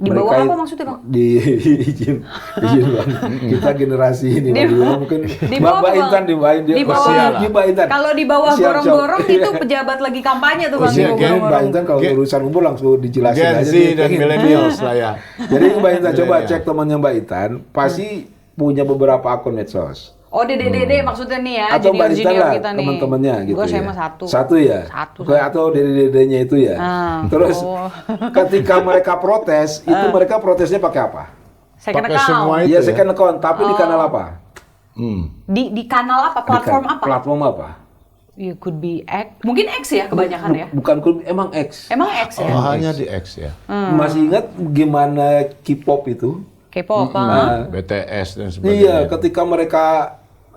Di bawah apa maksudnya, Bang? izin Bang. Kita generasi ini mungkin di Mbak bawah, Intan di bawah. di Mbak Intan. Kalau di bawah gorong-gorong itu pejabat lagi kampanye tuh, Bang. Usia Di bawah Gen Mbak gorong-gorong. Intan kalau urusan umur langsung dijelasin Gen aja. Z dia dan pengen. millennials lah ya. Jadi Mbak Intan coba cek temannya Mbak Intan, pasti punya beberapa akun medsos. Oh, dede maksudnya nih ya, Atau Mbak Intan junior lah, kita nih. teman-temannya gitu. Gue saya ya. mah satu. Satu ya? Satu. Atau dede-dedenya itu ya. Terus ketika mereka protes, itu mereka protesnya pakai apa? Second Pakai account. semua itu Iya, ya? second account, tapi di kanal apa? Di kanal apa? Platform apa? Platform apa? Ya, could be X. Mungkin X ya kebanyakan ya. Bukan emang X. Emang X ya? Oh, hanya di X ya. Masih ingat gimana K-pop itu? K-pop BTS dan Iya, sebagainya. ketika mereka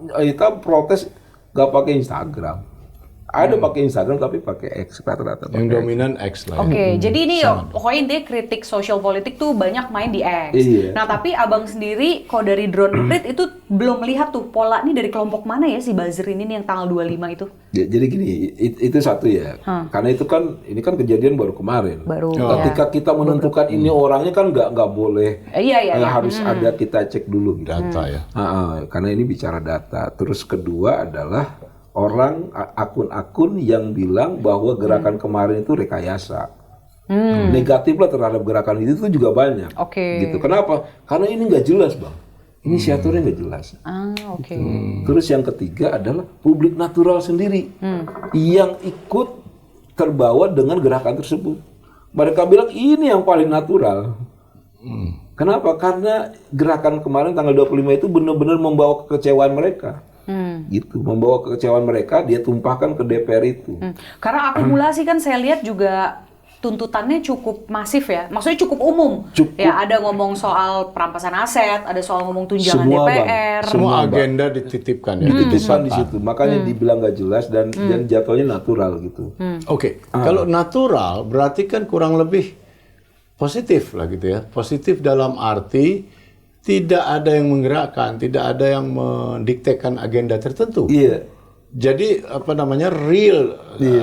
kita protes nggak pakai Instagram. Ada pakai Instagram tapi pakai X rata-rata. Yang pakai X. dominan X lah. ya. Oke, jadi ini pokoknya intinya kritik sosial politik tuh banyak main di X. Iya. Nah, tapi abang sendiri kok dari drone emprit itu belum melihat tuh pola nih dari kelompok mana ya si buzzer ini nih yang tanggal 25 itu? Jadi gini, itu satu ya. Karena itu kan ini kan kejadian baru kemarin. Baru. Ketika kita menentukan ini orangnya kan nggak boleh. Iya. Harus ada kita cek dulu gitu. Data ya. Karena ini bicara data. Terus kedua adalah akun-akun yang bilang bahwa gerakan kemarin itu rekayasa. Negatif lah terhadap gerakan itu tuh juga banyak. Oke. Gitu. Kenapa? Karena ini nggak jelas, Bang. Inisiatornya nggak jelas. Oke. Terus yang ketiga adalah publik natural sendiri yang ikut terbawa dengan gerakan tersebut. Mereka bilang ini yang paling natural. Kenapa? Karena gerakan kemarin tanggal 25 itu benar-benar membawa kekecewaan mereka. Gitu, membawa kekecewaan mereka dia tumpahkan ke DPR itu. Karena akumulasi kan saya lihat juga tuntutannya cukup masif ya, maksudnya cukup umum. Ya ada ngomong soal perampasan aset, ada soal ngomong tunjangan Semua, Bang. DPR. Semua agenda dititipkan ya. Dititipkan di situ, makanya dibilang nggak jelas dan jatuhnya natural gitu. Oke, kalau natural berarti kan kurang lebih positif lah gitu ya. Positif dalam arti tidak ada yang menggerakkan, tidak ada yang mendiktekan agenda tertentu. Iya. Jadi apa namanya real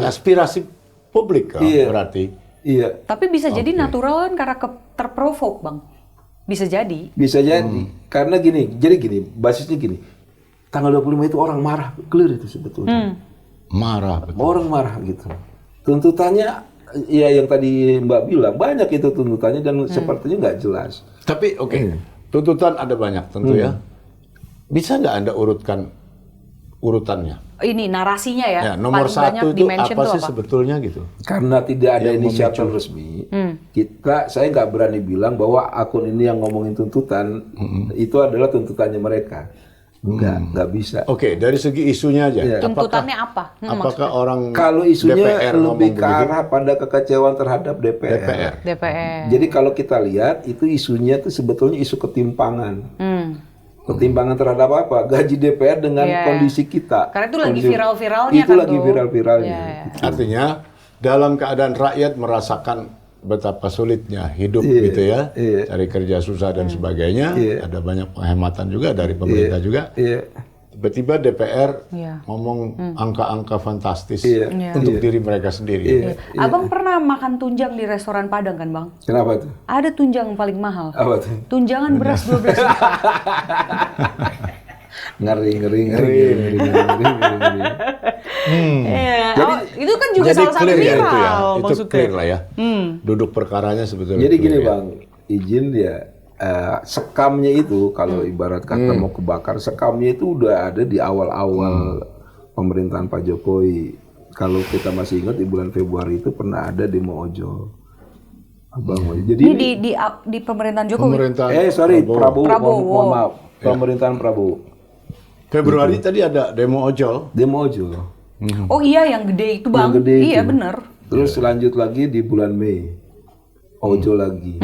aspirasi publik berarti. Iya. Tapi bisa jadi natural kan karena terprovok, Bang. Bisa jadi. Bisa jadi. Karena gini, basisnya gini. Tanggal 25 itu orang marah, clear itu sebetulnya. Marah betul. Orang marah gitu. Tuntutannya ya yang tadi Mbak bilang banyak itu tuntutannya dan sepertinya nggak jelas. Tapi tuntutan ada banyak tentu ya. Bisa nggak Anda urutkan urutannya? Ini narasinya ya. Ya, nomor paling banyak satu itu dimention apa tuh sih sebetulnya gitu? Karena tidak ada inisiator resmi, saya nggak berani bilang bahwa akun ini yang ngomongin tuntutan itu adalah tuntutannya mereka. Nggak bisa. Oke, dari segi isunya aja. Iya. tuntutannya apa? Apakah orang Kalau isunya DPR lebih ngomong ke begitu? arah pada kekecewaan terhadap DPR. DPR. Jadi kalau kita lihat itu isunya itu sebetulnya isu ketimpangan. Ketimpangan terhadap apa? Gaji DPR dengan kondisi kita. Karena itu lagi viral-viralnya Itu kan lagi tuh. viral-viralnya. Artinya dalam keadaan rakyat merasakan betapa sulitnya hidup gitu ya, cari kerja susah dan sebagainya, ada banyak penghematan juga dari pemerintah juga. Tiba-tiba DPR ngomong angka-angka fantastis untuk diri mereka sendiri. Abang pernah makan tunjang di restoran Padang kan, Bang? Kenapa itu? Ada tunjang paling mahal. Apa tuh? Tunjangan beras 12 juta. Ngeri. Itu kan juga Jadi salah satu clear ya viral itu ya, itu maksudnya. clear lah ya. Duduk perkaranya sebetulnya. Jadi clear gini ya. Bang, izin ya. Sekamnya itu kalau ibarat kata mau kebakar, sekamnya itu udah ada di awal-awal pemerintahan Pak Jokowi. Kalau kita masih ingat di bulan Februari itu pernah ada demo ojol. Abang, jadi Ini di pemerintahan Jokowi. Pemerintahan Prabowo. Mohon maaf, pemerintahan Prabowo. Februari tadi ada demo ojol. Demo ojol. Oh iya yang gede itu, Bang. Yang gede Iya itu. bener. Terus lanjut lagi di bulan Mei, ojol lagi.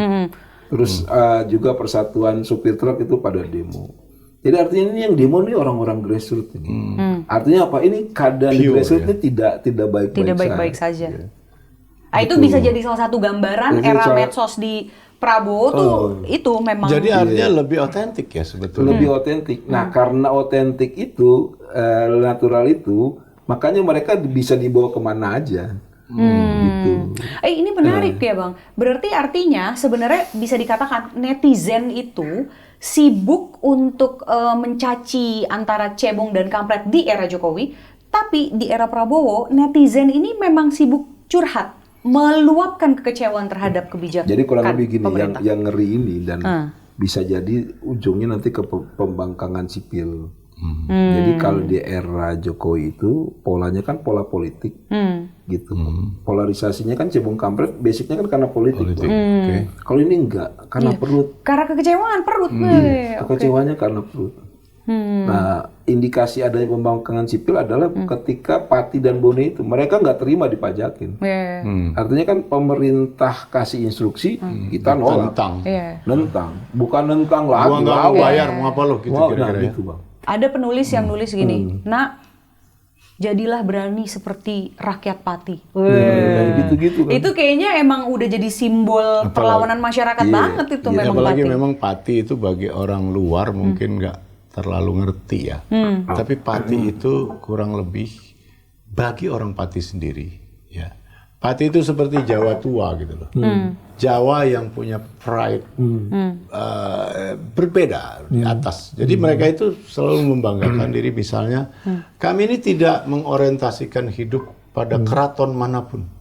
Terus juga persatuan supir truk itu pada demo. Jadi artinya ini yang demo nih orang-orang grassroots ini. Artinya apa? Ini keadaan di grassroots ini tidak baik-baik Tidak baik-baik saja. Itu bisa jadi salah satu gambaran era medsos di Prabowo tuh itu memang. Jadi artinya lebih otentik ya sebetulnya. Lebih otentik. Nah, karena otentik itu, natural itu, makanya mereka bisa dibawa kemana aja. Gitu. Ini menarik ya Bang. Berarti artinya sebenarnya bisa dikatakan netizen itu sibuk untuk mencaci antara cebong dan kampret di era Jokowi, tapi di era Prabowo netizen ini memang sibuk curhat, meluapkan kekecewaan terhadap kebijakan Jadi kurang lebih gini, pemerintah. yang ngeri ini dan bisa jadi ujungnya nanti ke pembangkangan sipil. Jadi kalau di era Jokowi itu polanya kan pola politik, gitu. Polarisasinya kan cebong kampret, basicnya kan karena politik. Oke. Kalau ini enggak, karena perut. Karena kekecewaan perut. Kekecewaannya karena perut. Nah, indikasi adanya pembangkangan sipil adalah ketika Pati dan Bone itu mereka nggak terima dipajakin. Artinya kan pemerintah kasih instruksi, kita nolak. Nentang, bukan nentang lagi. Gua nggak mau bayar, mau apa lo gitu Wah, kira-kira ya. gitu, Bang. Ada penulis yang nulis gini, Nak, jadilah berani seperti rakyat Pati. Gitu-gitu kan. Itu kayaknya emang udah jadi simbol perlawanan masyarakat banget itu memang Apalagi Pati. memang Pati itu bagi orang luar mungkin nggak terlalu ngerti ya. Tapi Pati itu kurang lebih bagi orang Pati sendiri. Ya, Pati itu seperti Jawa tua gitu loh. Jawa yang punya pride berbeda di atas. Jadi mereka itu selalu membanggakan diri. Misalnya, kami ini tidak mengorientasikan hidup pada keraton manapun.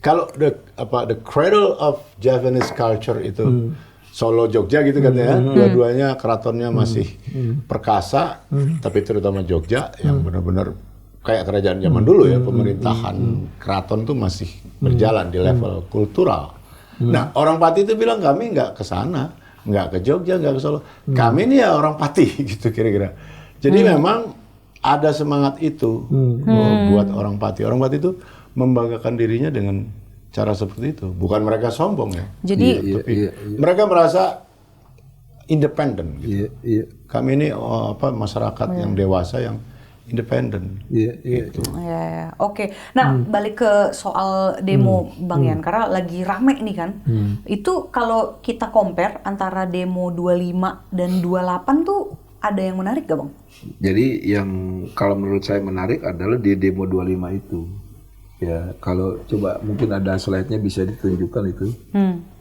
Kalau the cradle of Javanese culture itu Solo, Jogja gitu katanya, dua-duanya keratonnya masih perkasa, tapi terutama Jogja yang benar-benar kayak kerajaan zaman dulu ya, pemerintahan keraton tuh masih berjalan di level kultural. Nah, orang Pati itu bilang kami nggak ke sana, nggak ke Jogja, nggak ke Solo. Kami ini ya orang Pati gitu kira-kira. Jadi memang ada semangat itu buat orang Pati. Orang Pati itu membanggakan dirinya dengan cara seperti itu. Bukan mereka sombong ya. Jadi Mereka merasa independen. Gitu. Kami ini masyarakat yang dewasa yang independen. Gitu. Ya, oke. Nah, balik ke soal demo Bang Yan, karena lagi rame nih kan. Itu kalau kita compare antara demo 25 dan 28 tuh ada yang menarik gak Bang? Jadi yang kalau menurut saya menarik adalah di demo 25 itu. Ya, kalau coba mungkin ada slide-nya bisa ditunjukkan itu.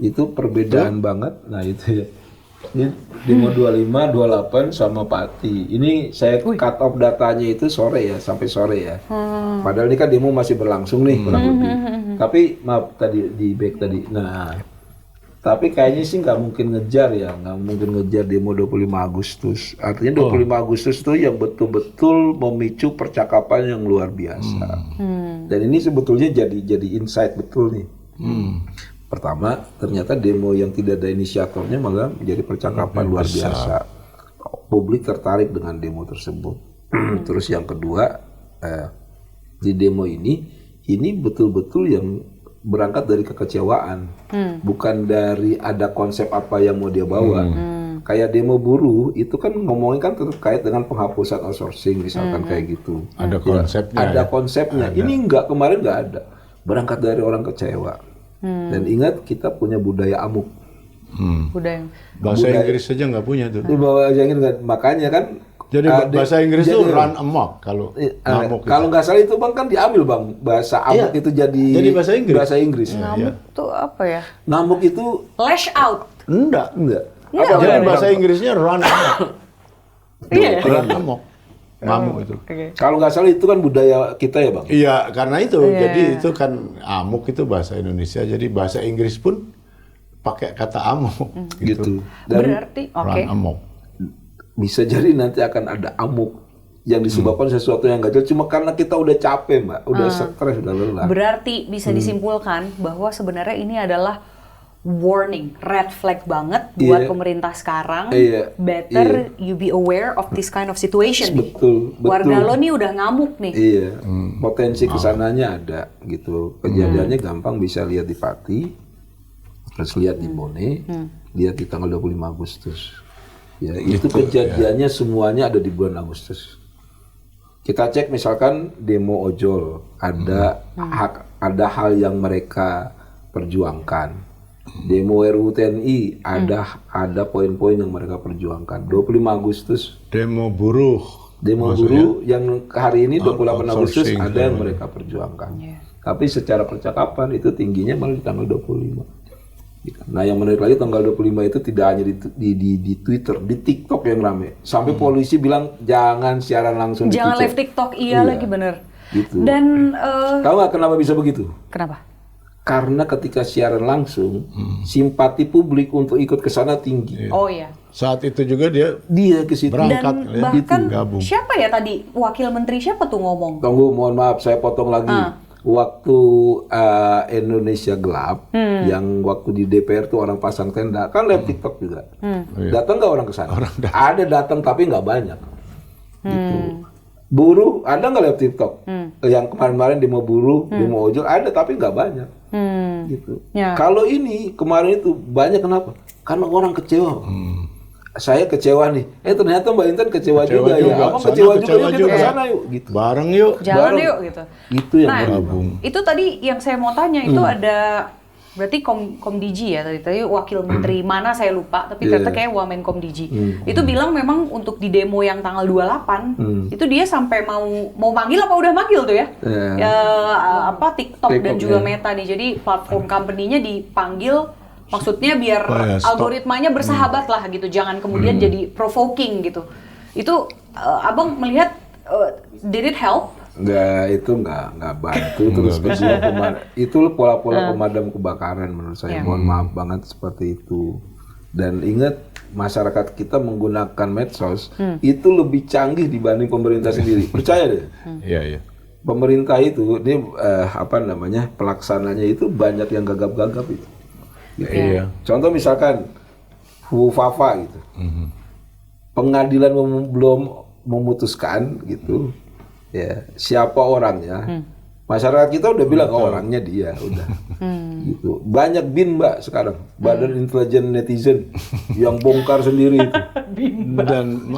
Itu perbedaan banget. Nah, itu ya. Ini demo 25, 28 sama Pati. Ini saya cut off datanya itu sore ya, sampai sore ya. Padahal ini kan demo masih berlangsung nih kurang lebih. Tapi maaf tadi di back tadi. Nah, tapi kayaknya sih nggak mungkin ngejar ya, nggak mungkin ngejar demo 25 Agustus. Artinya 25 Agustus itu yang betul-betul memicu percakapan yang luar biasa. Dan ini sebetulnya jadi insight betul nih. Pertama, ternyata demo yang tidak ada inisiatornya malah menjadi percakapan luar biasa. Publik tertarik dengan demo tersebut. Terus yang kedua, di demo ini betul-betul yang berangkat dari kekecewaan, bukan dari ada konsep apa yang mau dia bawa. Kayak demo buruh itu kan ngomongin kan terkait dengan penghapusan outsourcing misalkan kayak gitu. Ada konsepnya. Ada konsepnya. Ini kemarin nggak ada. Berangkat dari orang kecewa. Dan ingat kita punya budaya amuk. Budaya. Bahasa Inggris saja nggak punya tuh. Bahasa Inggris makanya kan. Jadi bahasa Inggris itu run amok kalau ngamuk. Kalau nggak salah itu Bang kan diambil Bang bahasa amuk itu jadi bahasa Inggris. Bahasa Inggris. Ngamuk tuh apa ya? Ngamuk itu Lash out. Enggak. Iya, Jadi bahasa Inggrisnya run amok. Iya. Run amok. Ngamuk itu. kalau nggak salah itu kan budaya kita ya Bang. Iya, karena itu. Jadi itu kan amuk itu bahasa Indonesia. Jadi bahasa Inggris pun pakai kata amuk Gitu. Dan Berarti run amok. bisa jadi nanti akan ada amuk yang disebabkan sesuatu yang nggak jelas cuma karena kita udah capek Mbak, udah stres, udah lelah. Berarti bisa disimpulkan bahwa sebenarnya ini adalah warning, red flag banget buat pemerintah sekarang. Better you be aware of this kind of situation. Betul. Warga lo nih udah ngamuk nih. Iya, potensi kesananya ada gitu. Kejadiannya gampang bisa lihat di Pati, terus lihat di Bone, lihat di tanggal 25 Agustus. Ya, itu kejadiannya semuanya ada di bulan Agustus. Kita cek misalkan demo ojol, ada hal yang mereka perjuangkan. Demo RUU TNI ada poin-poin yang mereka perjuangkan. 25 Agustus Demo buruh. yang hari ini 28 Agustus ada yang mereka perjuangkan. Tapi secara percakapan itu tingginya malah di tanggal 25. Nah yang menarik lagi tanggal 25 itu tidak hanya di Twitter, di TikTok yang rame. Sampai polisi bilang jangan siaran langsung di Jangan TikTok. live TikTok, iya lagi bener. Gitu. Dan tahu nggak kenapa bisa begitu? kenapa? Karena ketika siaran langsung, simpati publik untuk ikut ke sana tinggi. Oh iya. Saat itu juga dia Dia ke situ. berangkat Dan ya, bahkan gabung. siapa ya tadi wakil menteri siapa tuh ngomong? Tunggu, mohon maaf, saya potong lagi. Waktu Indonesia gelap, yang waktu di DPR tuh orang pasang tenda, kan live TikTok juga. Datang nggak orang ke sana? Ada datang tapi nggak banyak. Gitu. Buruh ada nggak live TikTok? Yang kemarin-kemarin demo buruh, demo ojol ada tapi nggak banyak. Gitu. Ya. Kalau ini kemarin itu banyak kenapa? Karena orang kecewa. Saya kecewa nih. Ternyata Mbak Intan kecewa juga ya. Abang Sana kecewa juga, kecewa yuk kita juga. ke sana yuk. Gitu. Bareng yuk. Jalan Bareng. yuk gitu. Itu yang Nah, bergabung. itu tadi yang saya mau tanya itu ada berarti Komdiji ya tadi wakil menteri mana saya lupa tapi ternyata kayak Wamen Komdiji. Itu bilang memang untuk di demo yang tanggal 28 itu dia sampai mau manggil apa udah manggil tuh ya. TikTok dan juga Meta nih. Jadi platform company-nya dipanggil maksudnya biar algoritmanya bersahabat lah gitu. Jangan kemudian jadi provoking gitu. Itu Abang melihat did it help? Nggak bantu terus itu pola-pola pemadam kebakaran menurut saya. Mohon maaf banget seperti itu. Dan ingat masyarakat kita menggunakan medsos itu lebih canggih dibanding pemerintah sendiri. Percaya deh. Iya. Pemerintah itu ini pelaksananya itu banyak yang gagap-gagap itu. Gitu. Iya. Contoh misalkan Fafa gitu. Pengadilan belum memutuskan gitu. Ya, siapa orangnya? Masyarakat kita udah bilang orangnya dia, udah. Gitu. Banyak BIN Mbak sekarang, Badan Intelijen Netizen yang bongkar sendiri itu. Dan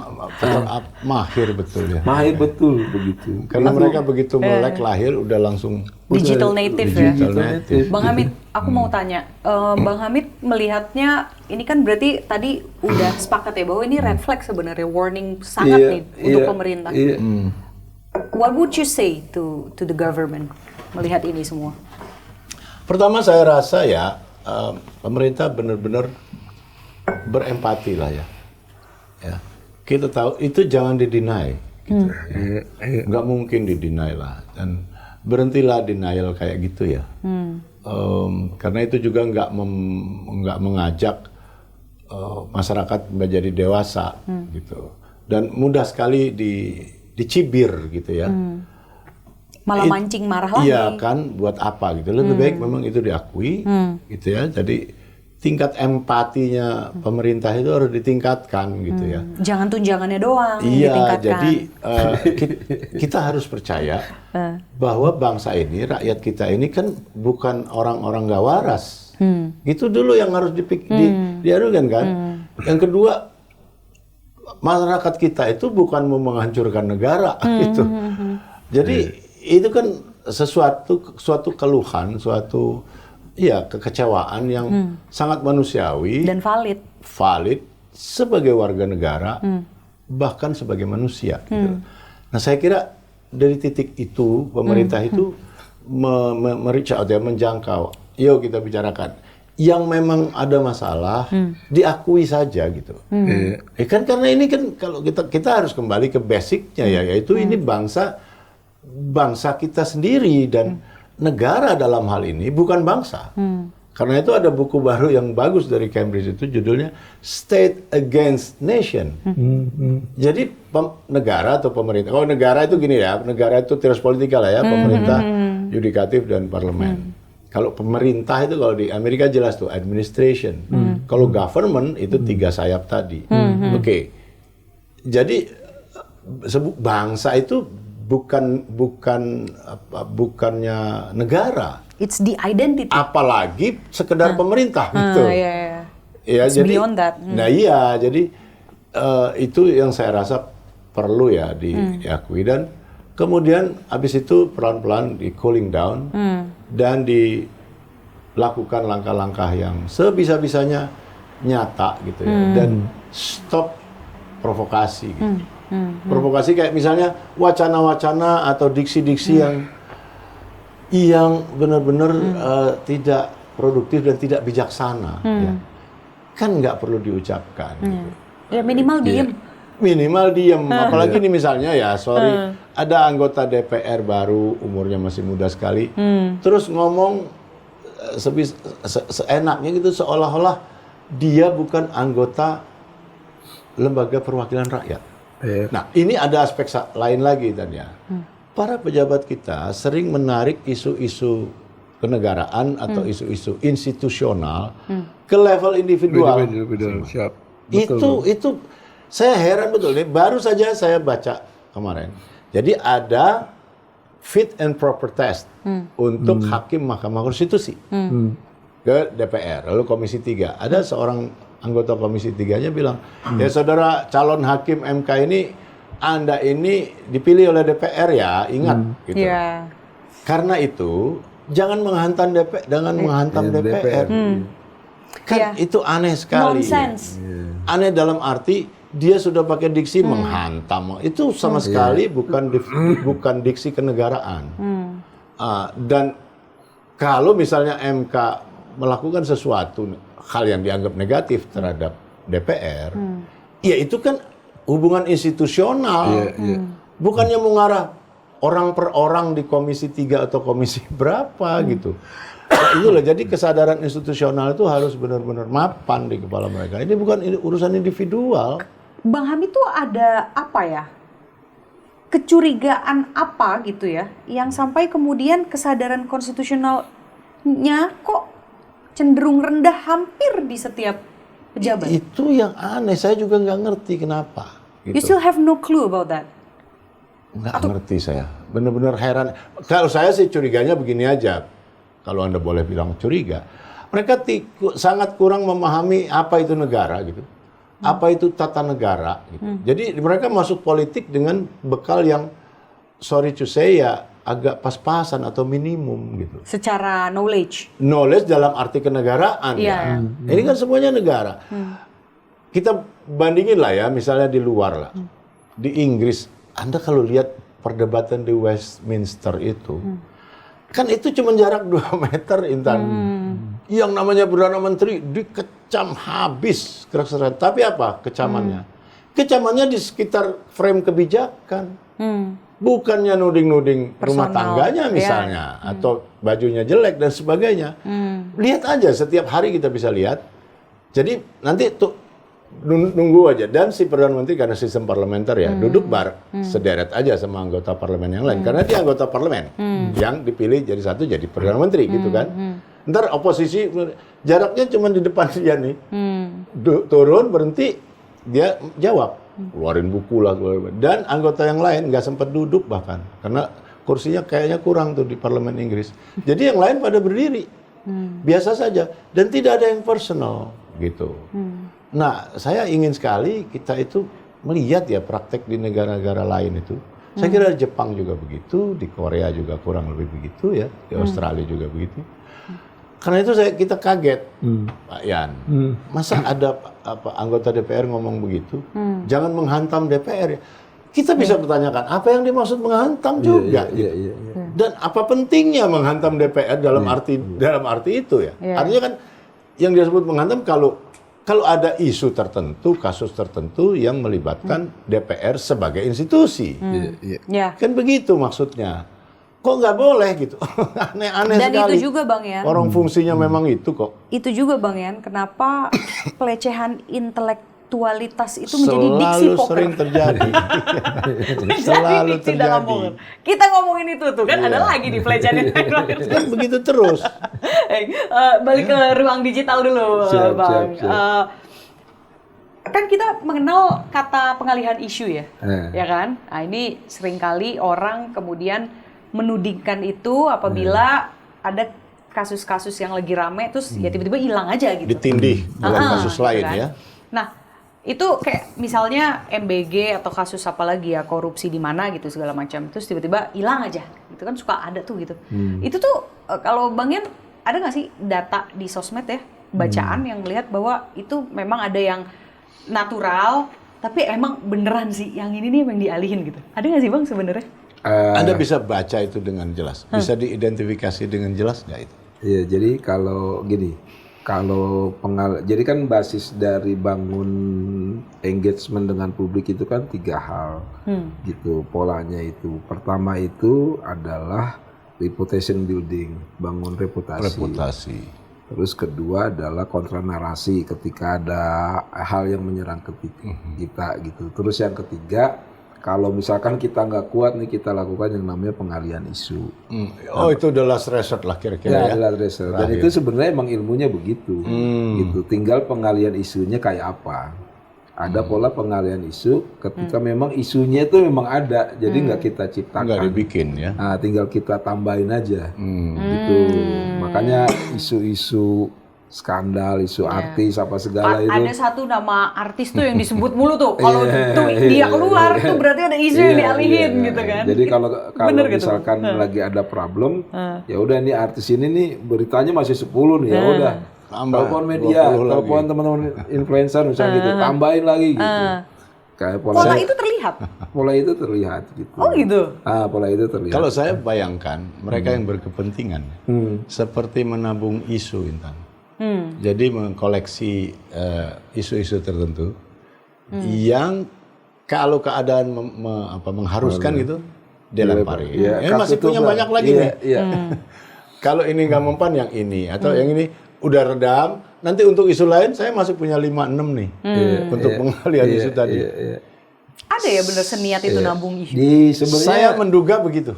mahir betul ya. Mahir betul begitu. Karena mereka begitu melek lahir udah langsung Digital native ya. digital native. Bang Hamid, aku mau tanya, Bang Hamid melihatnya ini kan berarti tadi udah sepakat ya bahwa ini red flag sebenarnya, warning sangat nih untuk pemerintah. Iya. What would you say to the government melihat ini semua? Pertama saya rasa ya pemerintah benar-benar berempati lah ya. Kita tahu itu jangan didinai. Gitu. Nggak mungkin didinai lah dan berhentilah denial kayak gitu ya. Karena itu juga nggak mengajak masyarakat menjadi dewasa gitu. Dan mudah sekali dicibir gitu ya. Malah mancing marah lagi. Iya kan, buat apa gitu. Lebih baik memang itu diakui gitu ya. Jadi tingkat empatinya pemerintah itu harus ditingkatkan gitu ya. Jangan tunjangannya doang Iya, ditingkatkan. jadi kita harus percaya bahwa bangsa ini, rakyat kita ini kan bukan orang-orang gak waras. Itu dulu yang harus diadukan kan. Yang kedua, masyarakat kita itu bukan mau menghancurkan negara gitu. Jadi itu kan suatu keluhan, suatu kekecewaan yang sangat manusiawi dan valid sebagai warga negara bahkan sebagai manusia gitu. Nah, saya kira dari titik itu pemerintah itu reach out ya, menjangkau. Yuk kita bicarakan. Yang memang ada masalah diakui saja gitu. Kan karena ini kan kalau kita harus kembali ke basicnya ya, yaitu ini bangsa kita sendiri dan negara dalam hal ini bukan bangsa. Karena itu ada buku baru yang bagus dari Cambridge itu judulnya State Against Nation. Jadi negara atau pemerintah. Kalau negara itu gini ya, negara itu teras politika lah ya, pemerintah, yudikatif dan parlemen. Kalau pemerintah itu kalau di Amerika jelas tuh administration. Kalau government itu 3 sayap tadi. Oke. Jadi bangsa itu bukannya negara. it's the identity. Apalagi sekedar pemerintah gitu. Ya, It's jadi beyond that. Nah iya, jadi itu yang saya rasa perlu ya diakui dan kemudian habis itu pelan-pelan di cooling down dan dilakukan langkah-langkah yang sebisa-bisanya nyata gitu ya dan stop provokasi gitu. Provokasi kayak misalnya wacana-wacana atau diksi-diksi yang yang benar-benar tidak produktif dan tidak bijaksana, ya. Kan nggak perlu diucapkan. Gitu. Ya minimal diem. Minimal diem, apalagi ini misalnya ya, sorry, ada anggota DPR baru, umurnya masih muda sekali, terus ngomong seenaknya gitu, seolah-olah dia bukan anggota lembaga perwakilan rakyat. Nah, ini ada aspek lain lagi Tania. Para pejabat kita sering menarik isu-isu kenegaraan atau isu-isu institusional ke level individual. Siap. Itu saya heran betul nih. Baru saja saya baca kemarin. Jadi ada fit and proper test untuk hakim Mahkamah Konstitusi ke DPR, lalu Komisi 3. Ada seorang anggota Komisi 3-nya bilang, ya saudara calon hakim MK ini, Anda ini dipilih oleh DPR ya, ingat gitu. Yeah. Karena itu jangan menghantam DPR. Kan itu aneh sekali. Nonsense. Aneh dalam arti dia sudah pakai diksi menghantam. Itu sama sekali bukan diksi kenegaraan. Dan kalau misalnya MK melakukan sesuatu hal yang dianggap negatif terhadap DPR, ya itu kan hubungan institusional. Bukannya mengarah orang per orang di Komisi 3 atau Komisi berapa gitu. Nah, itulah, jadi kesadaran institusional itu harus benar-benar mapan di kepala mereka. Ini bukan urusan individual. Bang Hamid tuh ada apa ya? Kecurigaan apa gitu ya? Yang sampai kemudian kesadaran konstitusionalnya kok cenderung rendah hampir di setiap pejabat. Itu yang aneh, saya juga nggak ngerti kenapa. You Gitu. still have no clue about that? Nggak ngerti saya, benar-benar heran. Kalau saya sih curiganya begini aja, kalau Anda boleh bilang curiga. Mereka sangat kurang memahami apa itu negara gitu. Apa itu tata negara gitu. Jadi mereka masuk politik dengan bekal yang sorry to say ya agak pas-pasan atau minimum gitu. Secara knowledge. Knowledge dalam arti kenegaraan ya. Ini kan semuanya negara. Kita bandingin lah ya, misalnya di luar lah. Di Inggris, Anda kalau lihat perdebatan di Westminster itu, kan itu cuma jarak 2 meter, Intan. Yang namanya Perdana Menteri dikecam habis keras-keras. Tapi apa kecamannya? Kecamannya di sekitar frame kebijakan. Bukannya nuding-nuding rumah tangganya misalnya, atau bajunya jelek dan sebagainya. Lihat aja, setiap hari kita bisa lihat. Jadi nanti tuh nunggu aja, dan si Perdana Menteri karena sistem parlementer ya, duduk sederet aja sama anggota parlemen yang lain, karena dia anggota parlemen yang dipilih jadi satu jadi Perdana Menteri gitu kan. Ntar oposisi jaraknya cuma di depan dia nih, turun berhenti dia jawab, keluarin buku lah, dan anggota yang lain nggak sempat duduk bahkan karena kursinya kayaknya kurang tuh di parlemen Inggris. Jadi yang lain pada berdiri biasa saja dan tidak ada yang personal gitu. Nah, saya ingin sekali kita itu melihat ya praktek di negara-negara lain itu. Saya kira di Jepang juga begitu, di Korea juga kurang lebih begitu ya, di Australia juga begitu. Karena itu kita kaget, Pak Yan. Masa ada anggota DPR ngomong begitu? Jangan menghantam DPR ya. Kita bisa pertanyakan apa yang dimaksud menghantam juga. Dan apa pentingnya menghantam DPR dalam arti itu ya? Artinya kan yang disebut menghantam kalau ada isu tertentu, kasus tertentu yang melibatkan DPR sebagai institusi. Kan begitu maksudnya. Kok nggak boleh gitu? Aneh-aneh sekali. Dan itu juga Bang Yan. Orang fungsinya memang itu kok. Itu juga Bang Yan, kenapa pelecehan intelektualitas itu menjadi diksi poker. Sering terjadi. Selalu terjadi. Kita ngomongin itu tuh kan ada lagi di pelecehan intelektualitas. Kan begitu terus. Balik ke ruang digital dulu, Bang. Kan kita mengenal kata pengalihan isu ya, ya kan? Nah ini seringkali orang kemudian menudingkan itu apabila ada kasus-kasus yang lagi rame, terus ya tiba-tiba hilang aja gitu. Ditindih dengan kasus lain kan? ya. Nah itu kayak misalnya MBG atau kasus apa lagi ya, korupsi di mana gitu segala macam, terus tiba-tiba hilang aja. Itu kan suka ada tuh gitu. Itu tuh kalau Bang Yan ada nggak sih data di sosmed ya, bacaan yang melihat bahwa itu memang ada yang natural, tapi emang beneran sih yang ini nih yang dialihin gitu. Ada nggak sih Bang sebenarnya? Anda bisa baca itu dengan jelas, bisa diidentifikasi dengan jelas nggak itu? Iya, jadi kalau gini, jadi kan basis dari bangun engagement dengan publik itu kan 3 hal, gitu polanya itu. Pertama itu adalah reputation building, bangun reputasi. Terus kedua adalah kontra narasi ketika ada hal yang menyerang kita gitu. Terus yang ketiga, kalau misalkan kita nggak kuat nih, kita lakukan yang namanya pengalihan isu. Oh, itu the last resort lah kira-kira ya? Last resort. Dan itu sebenarnya emang ilmunya begitu. Gitu. Tinggal pengalihan isunya kayak apa. Ada pola pengalihan isu ketika memang isunya itu memang ada, jadi nggak kita ciptakan. Nggak dibikin ya? Nah, tinggal kita tambahin aja. Gitu. Makanya isu-isu skandal, isu artis apa segala itu. Ada satu nama artis tuh yang disebut mulu tuh. Kalau dia keluar tuh berarti ada isu yang dialihin gitu kan. Jadi kalau Bener misalkan gitu. lagi ada problem, ya udah nih artis ini nih beritanya masih 10 nih, ya udah. Telepon media, telepon teman-teman influencer misalnya gitu, tambahin lagi gitu. Kayak Pola itu terlihat. Pola itu terlihat gitu. Oh gitu. Pola itu terlihat. Kalau saya bayangkan mereka yang berkepentingan seperti menabung isu, Intan. Jadi mengkoleksi isu-isu tertentu yang kalau keadaan mengharuskan gitu dia lempari. Masih punya banyak lagi nih. Kalau ini nggak mempan yang ini atau yang ini udah redam. Nanti untuk isu lain saya masih punya 5-6 nih untuk pengalihan isu tadi. Ada ya bener seniat itu nabung isu. Saya menduga begitu.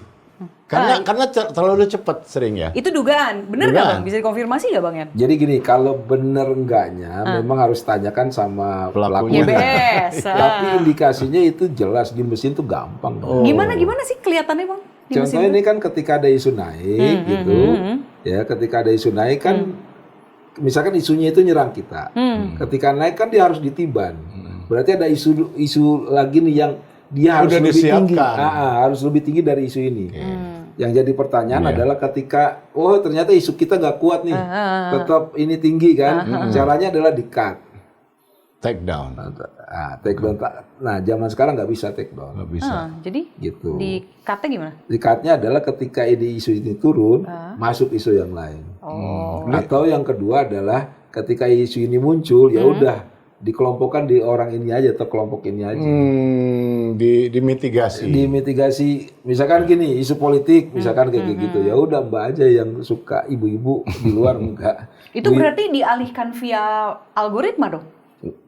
Karena terlalu cepat sering ya. Itu dugaan, bener nggak Bang? Bisa dikonfirmasi nggak Bang Yan? Jadi gini, kalau bener enggaknya memang harus tanyakan sama pelakunya. YBS. Tapi indikasinya itu jelas di mesin tuh gampang. Gimana sih kelihatannya Bang? Di mesin Contohnya ini kan ketika ada isu naik gitu, ya ketika ada isu naik kan, misalkan isunya itu nyerang kita, ketika naik kan dia harus ditiban. Berarti ada isu lagi nih yang dia harus lebih tinggi, harus lebih tinggi dari isu ini. Yang jadi pertanyaan adalah ketika, ternyata isu kita nggak kuat nih, tetap ini tinggi kan, caranya adalah di-cut. Take down. Take down. Nah, zaman sekarang nggak bisa take down. Nggak bisa. Jadi Gitu. di-cut-nya gimana? Di-cut-nya adalah ketika isu ini turun, masuk isu yang lain. Atau yang kedua adalah ketika isu ini muncul, ya udah dikelompokkan di orang ini aja atau kelompok ini aja. Dimitigasi. Dimitigasi. Misalkan gini, isu politik, misalkan kayak gitu. Ya udah Mbak aja yang suka, ibu-ibu di luar enggak. Itu berarti dialihkan via algoritma dong?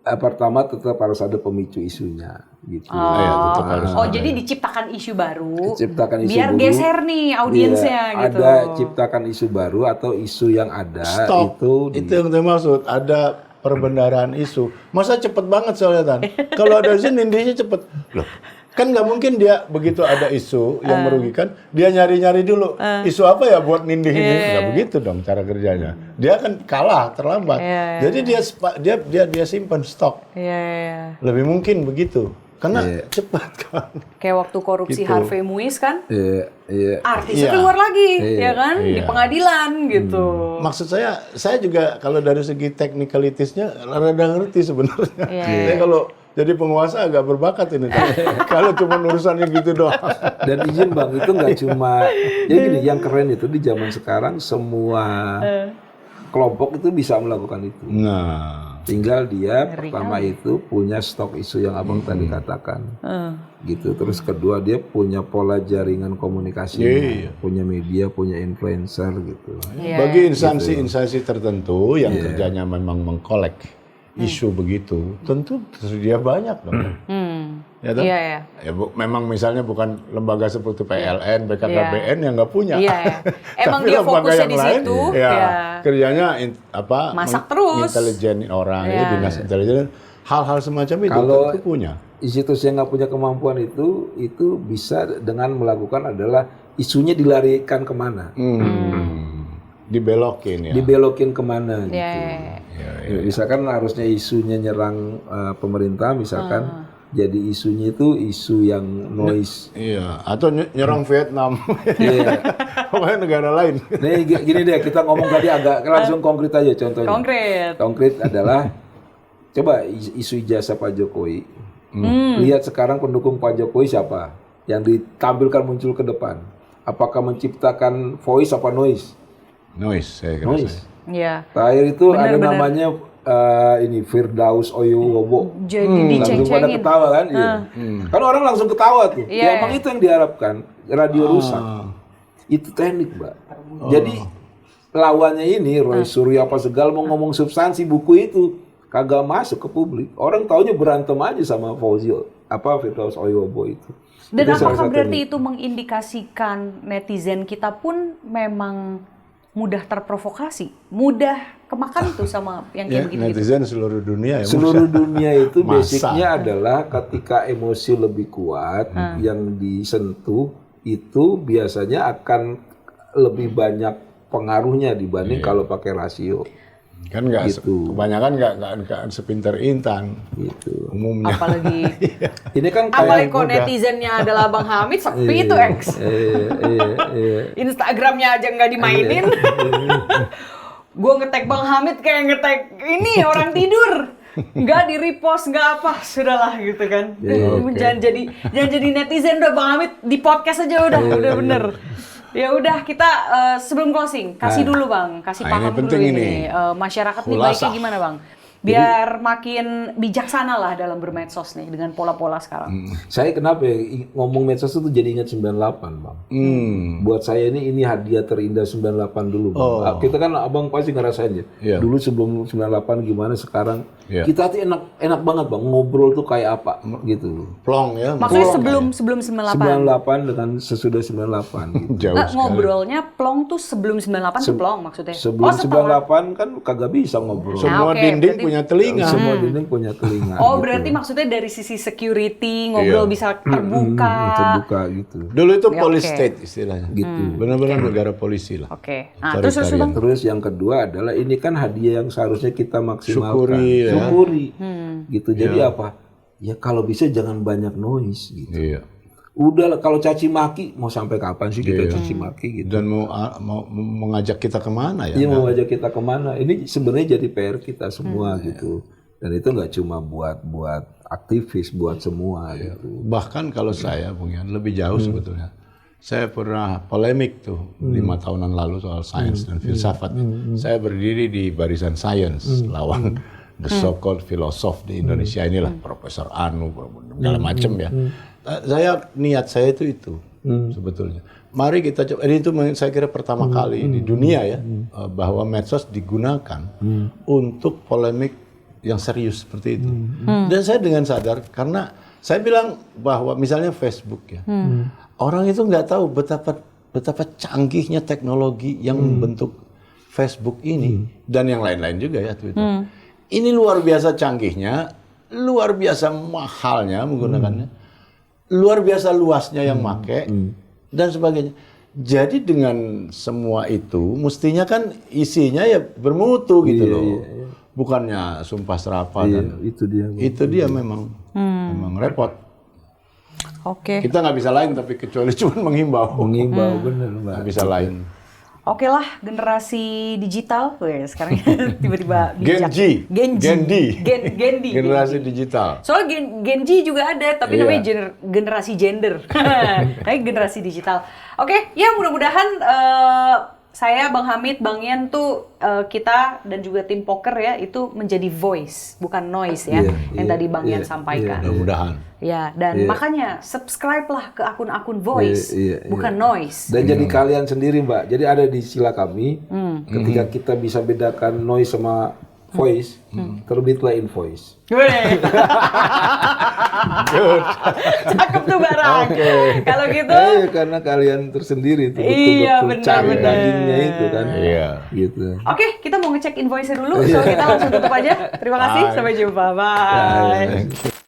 Pertama tetap harus ada pemicu isunya gitu. Tetap harus jadi diciptakan isu baru. Ciptakan isu biar baru. geser nih audiensnya gitu. Ada ciptakan isu baru atau isu yang ada itu yang saya maksud, ada perbendaharaan isu. Masa cepet banget soalnya Tan. Kalau ada isu nindihnya cepet. Loh, kan nggak mungkin dia begitu ada isu yang merugikan, dia nyari-nyari dulu. Isu apa ya buat nindih ini? Nggak begitu dong cara kerjanya. Dia akan kalah terlambat. Jadi dia simpan stok. Lebih mungkin begitu. Karena cepat kan. Kayak waktu korupsi Harvey Muiz kan, artisnya Iya. keluar lagi, ya kan, di pengadilan gitu. Maksud saya juga kalau dari segi technicalities-nya rada ngerti sebenarnya. Tapi kalau jadi penguasa agak berbakat ini. Kalau cuma urusannya gitu doang. Dan izin Bang, itu nggak cuma, jadi gini, yang keren itu di zaman sekarang semua kelompok itu bisa melakukan itu. Nah. Tinggal dia pertama itu punya stok isu yang abang tadi katakan, gitu. Terus kedua dia punya pola jaringan komunikasi, punya media, punya influencer gitu. Bagi instansi-instansi tertentu yang kerjanya memang mengkolek isu begitu, tentu tersedia banyak dong. Ya, toh? Iya. Ya, memang misalnya bukan lembaga seperti PLN, BKKBN yang nggak punya. Iya. Emang Tapi dia lembaga fokusnya yang di lain, situ. kerjanya Masak terus. Intelijen orang, dinas intelijen, hal-hal semacam itu Kalau tentu punya. institusi yang nggak punya kemampuan itu bisa dengan melakukan adalah isunya dilarikan kemana, Dibelokin ya. dibelokin kemana gitu. Iya. Misalkan harusnya isunya nyerang pemerintah, misalkan jadi isunya itu isu yang noise. Iya, atau nyerang Vietnam. Iya. Pokoknya negara lain. Nih gini deh, kita ngomong tadi agak langsung konkret aja contohnya. Konkret adalah coba isu ijazah Pak Jokowi. Lihat sekarang pendukung Pak Jokowi siapa? yang ditampilkan muncul ke depan? Apakah menciptakan voice apa noise? Noise, saya kira. Noise. Iya. Terakhir itu ada Benar-benar. namanya ini Firdaus Oyowobo. Jadi Langsung pada diceng-cengin. ketawa kan? Iya. Kan orang langsung ketawa tuh. Iya, Ya emang itu yang diharapkan. Radio rusak. Itu teknik, Mbak. Jadi lawannya ini Roy Suryo apa segala mau ngomong substansi buku itu kagak masuk ke publik. Orang taunya berantem aja sama Firdaus Oyowobo itu. Dan Itu salah apakah satu berarti teknik. itu mengindikasikan netizen kita pun memang mudah terprovokasi, mudah kemakan tuh sama yang Ya, kayak begitu-gitu? netizen seluruh dunia ya. Seluruh dunia itu Masa. basicnya adalah ketika emosi lebih kuat yang disentuh itu biasanya akan lebih banyak pengaruhnya dibanding kalau pakai rasio Kan nggak Gitu. kebanyakan nggak sepinter Intan gitu. umumnya. Apalagi Ini kan apalagi kayak kok netizennya adalah Bang Hamid sepi itu X. iya. Instagramnya aja nggak dimainin. Gue ngetek Bang Hamid kayak ngetek ini orang tidur. Nggak di repost, nggak apa, sudahlah gitu kan. Jangan jadi netizen udah Bang Hamid di podcast aja udah bener. Ya udah kita sebelum closing kasih dulu Bang, kasih Nah, ini paham dulu penting ini. ini. Masyarakat nih Khulasa. baiknya gimana Bang? Biar makin bijaksana lah dalam bermedsos nih dengan pola-pola sekarang. Saya kenapa ya, ngomong medsos itu jadi ingat 98, Bang. Buat saya ini hadiah terindah 98 dulu, Bang. Kita kan Abang pasti ngerasain ya. Iya. Dulu sebelum 98 gimana, sekarang Iya. kita tuh enak banget, Bang. Ngobrol tuh kayak apa gitu. Plong ya. Maksudnya plong. sebelum 98. 98 dengan sesudah 98 gitu. Jauh Nggak, sekali. ngobrolnya plong tuh sebelum 98 tuh plong maksudnya. Sebelum setelah. 98 kan kagak bisa ngobrol. Semua oke, dinding berarti- punya telinga. Semua dinding punya telinga. Oh, gitu. berarti maksudnya dari sisi security ngobrol Iya. bisa terbuka. Terbuka gitu. Dulu itu Ya, police oke. state istilahnya. Gitu. Benar-benar negara polisi lah. Oke. Nah, terus Otoritarian. Bang. Terus yang kedua adalah ini kan hadiah yang seharusnya kita maksimalkan. Syukuri, ya. Syukuri. Gitu. Jadi apa? Ya kalau bisa jangan banyak noise gitu. Iya. Udah lah, kalau caci maki mau sampai kapan sih kita caci maki gitu. Dan mau mengajak kita kemana ya? Iya mau ajak kita kemana? Ini sebenarnya jadi PR kita semua gitu. Dan itu nggak cuma buat aktivis, buat semua gitu. Bahkan kalau saya Bung Yan, lebih jauh sebetulnya. Saya pernah polemik tuh 5 tahunan lalu soal sains dan filsafat. Saya berdiri di barisan sains lawan the so-called filosof di Indonesia inilah Profesor Anu segala macam ya. Niat saya itu sebetulnya. Mari kita coba. Ini itu saya kira pertama kali di dunia ya bahwa medsos digunakan untuk polemik yang serius seperti itu. Dan saya dengan sadar karena saya bilang bahwa misalnya Facebook ya, orang itu nggak tahu betapa canggihnya teknologi yang membentuk Facebook ini dan yang lain-lain juga ya Twitter. Ini luar biasa canggihnya, luar biasa mahalnya menggunakannya, luar biasa luasnya yang make dan sebagainya. Jadi dengan semua itu mestinya kan isinya ya bermutu gitu loh. Bukannya sumpah serapah dan Itu dia. itu dia memang repot. Oke. Kita nggak bisa lain tapi kecuali cuma menghimbau. Mengimbau bener, Mbak. Nggak bisa lain. Oke lah, generasi digital. Weh, sekarang tiba-tiba Gen bijak. Z. Gen D. Gen D. Generasi digital. Soalnya Gen Z juga ada, tapi Iya. namanya generasi gender. Tapi generasi digital. Oke, ya mudah-mudahan saya, Bang Hamid, Bang Yan tuh kita dan juga tim poker ya itu menjadi voice, bukan noise ya, yang tadi Bang Yan sampaikan. Mudah-mudahan. Ya, dan makanya subscribe lah ke akun-akun voice, bukan noise. Dan jadi kalian sendiri, Mbak. Jadi ada di sila kami, ketika kita bisa bedakan noise sama voice, terbitlah invoice. Weh. Cakep tuh barang. Kalau gitu, Karena kalian tersendiri itu Iya, betul-betul cari benar-benar. dagingnya itu kan. Iya. Gitu. oke, kita mau ngecek invoice dulu, so kita langsung tutup aja. Terima kasih, sampai jumpa, bye. Thank you.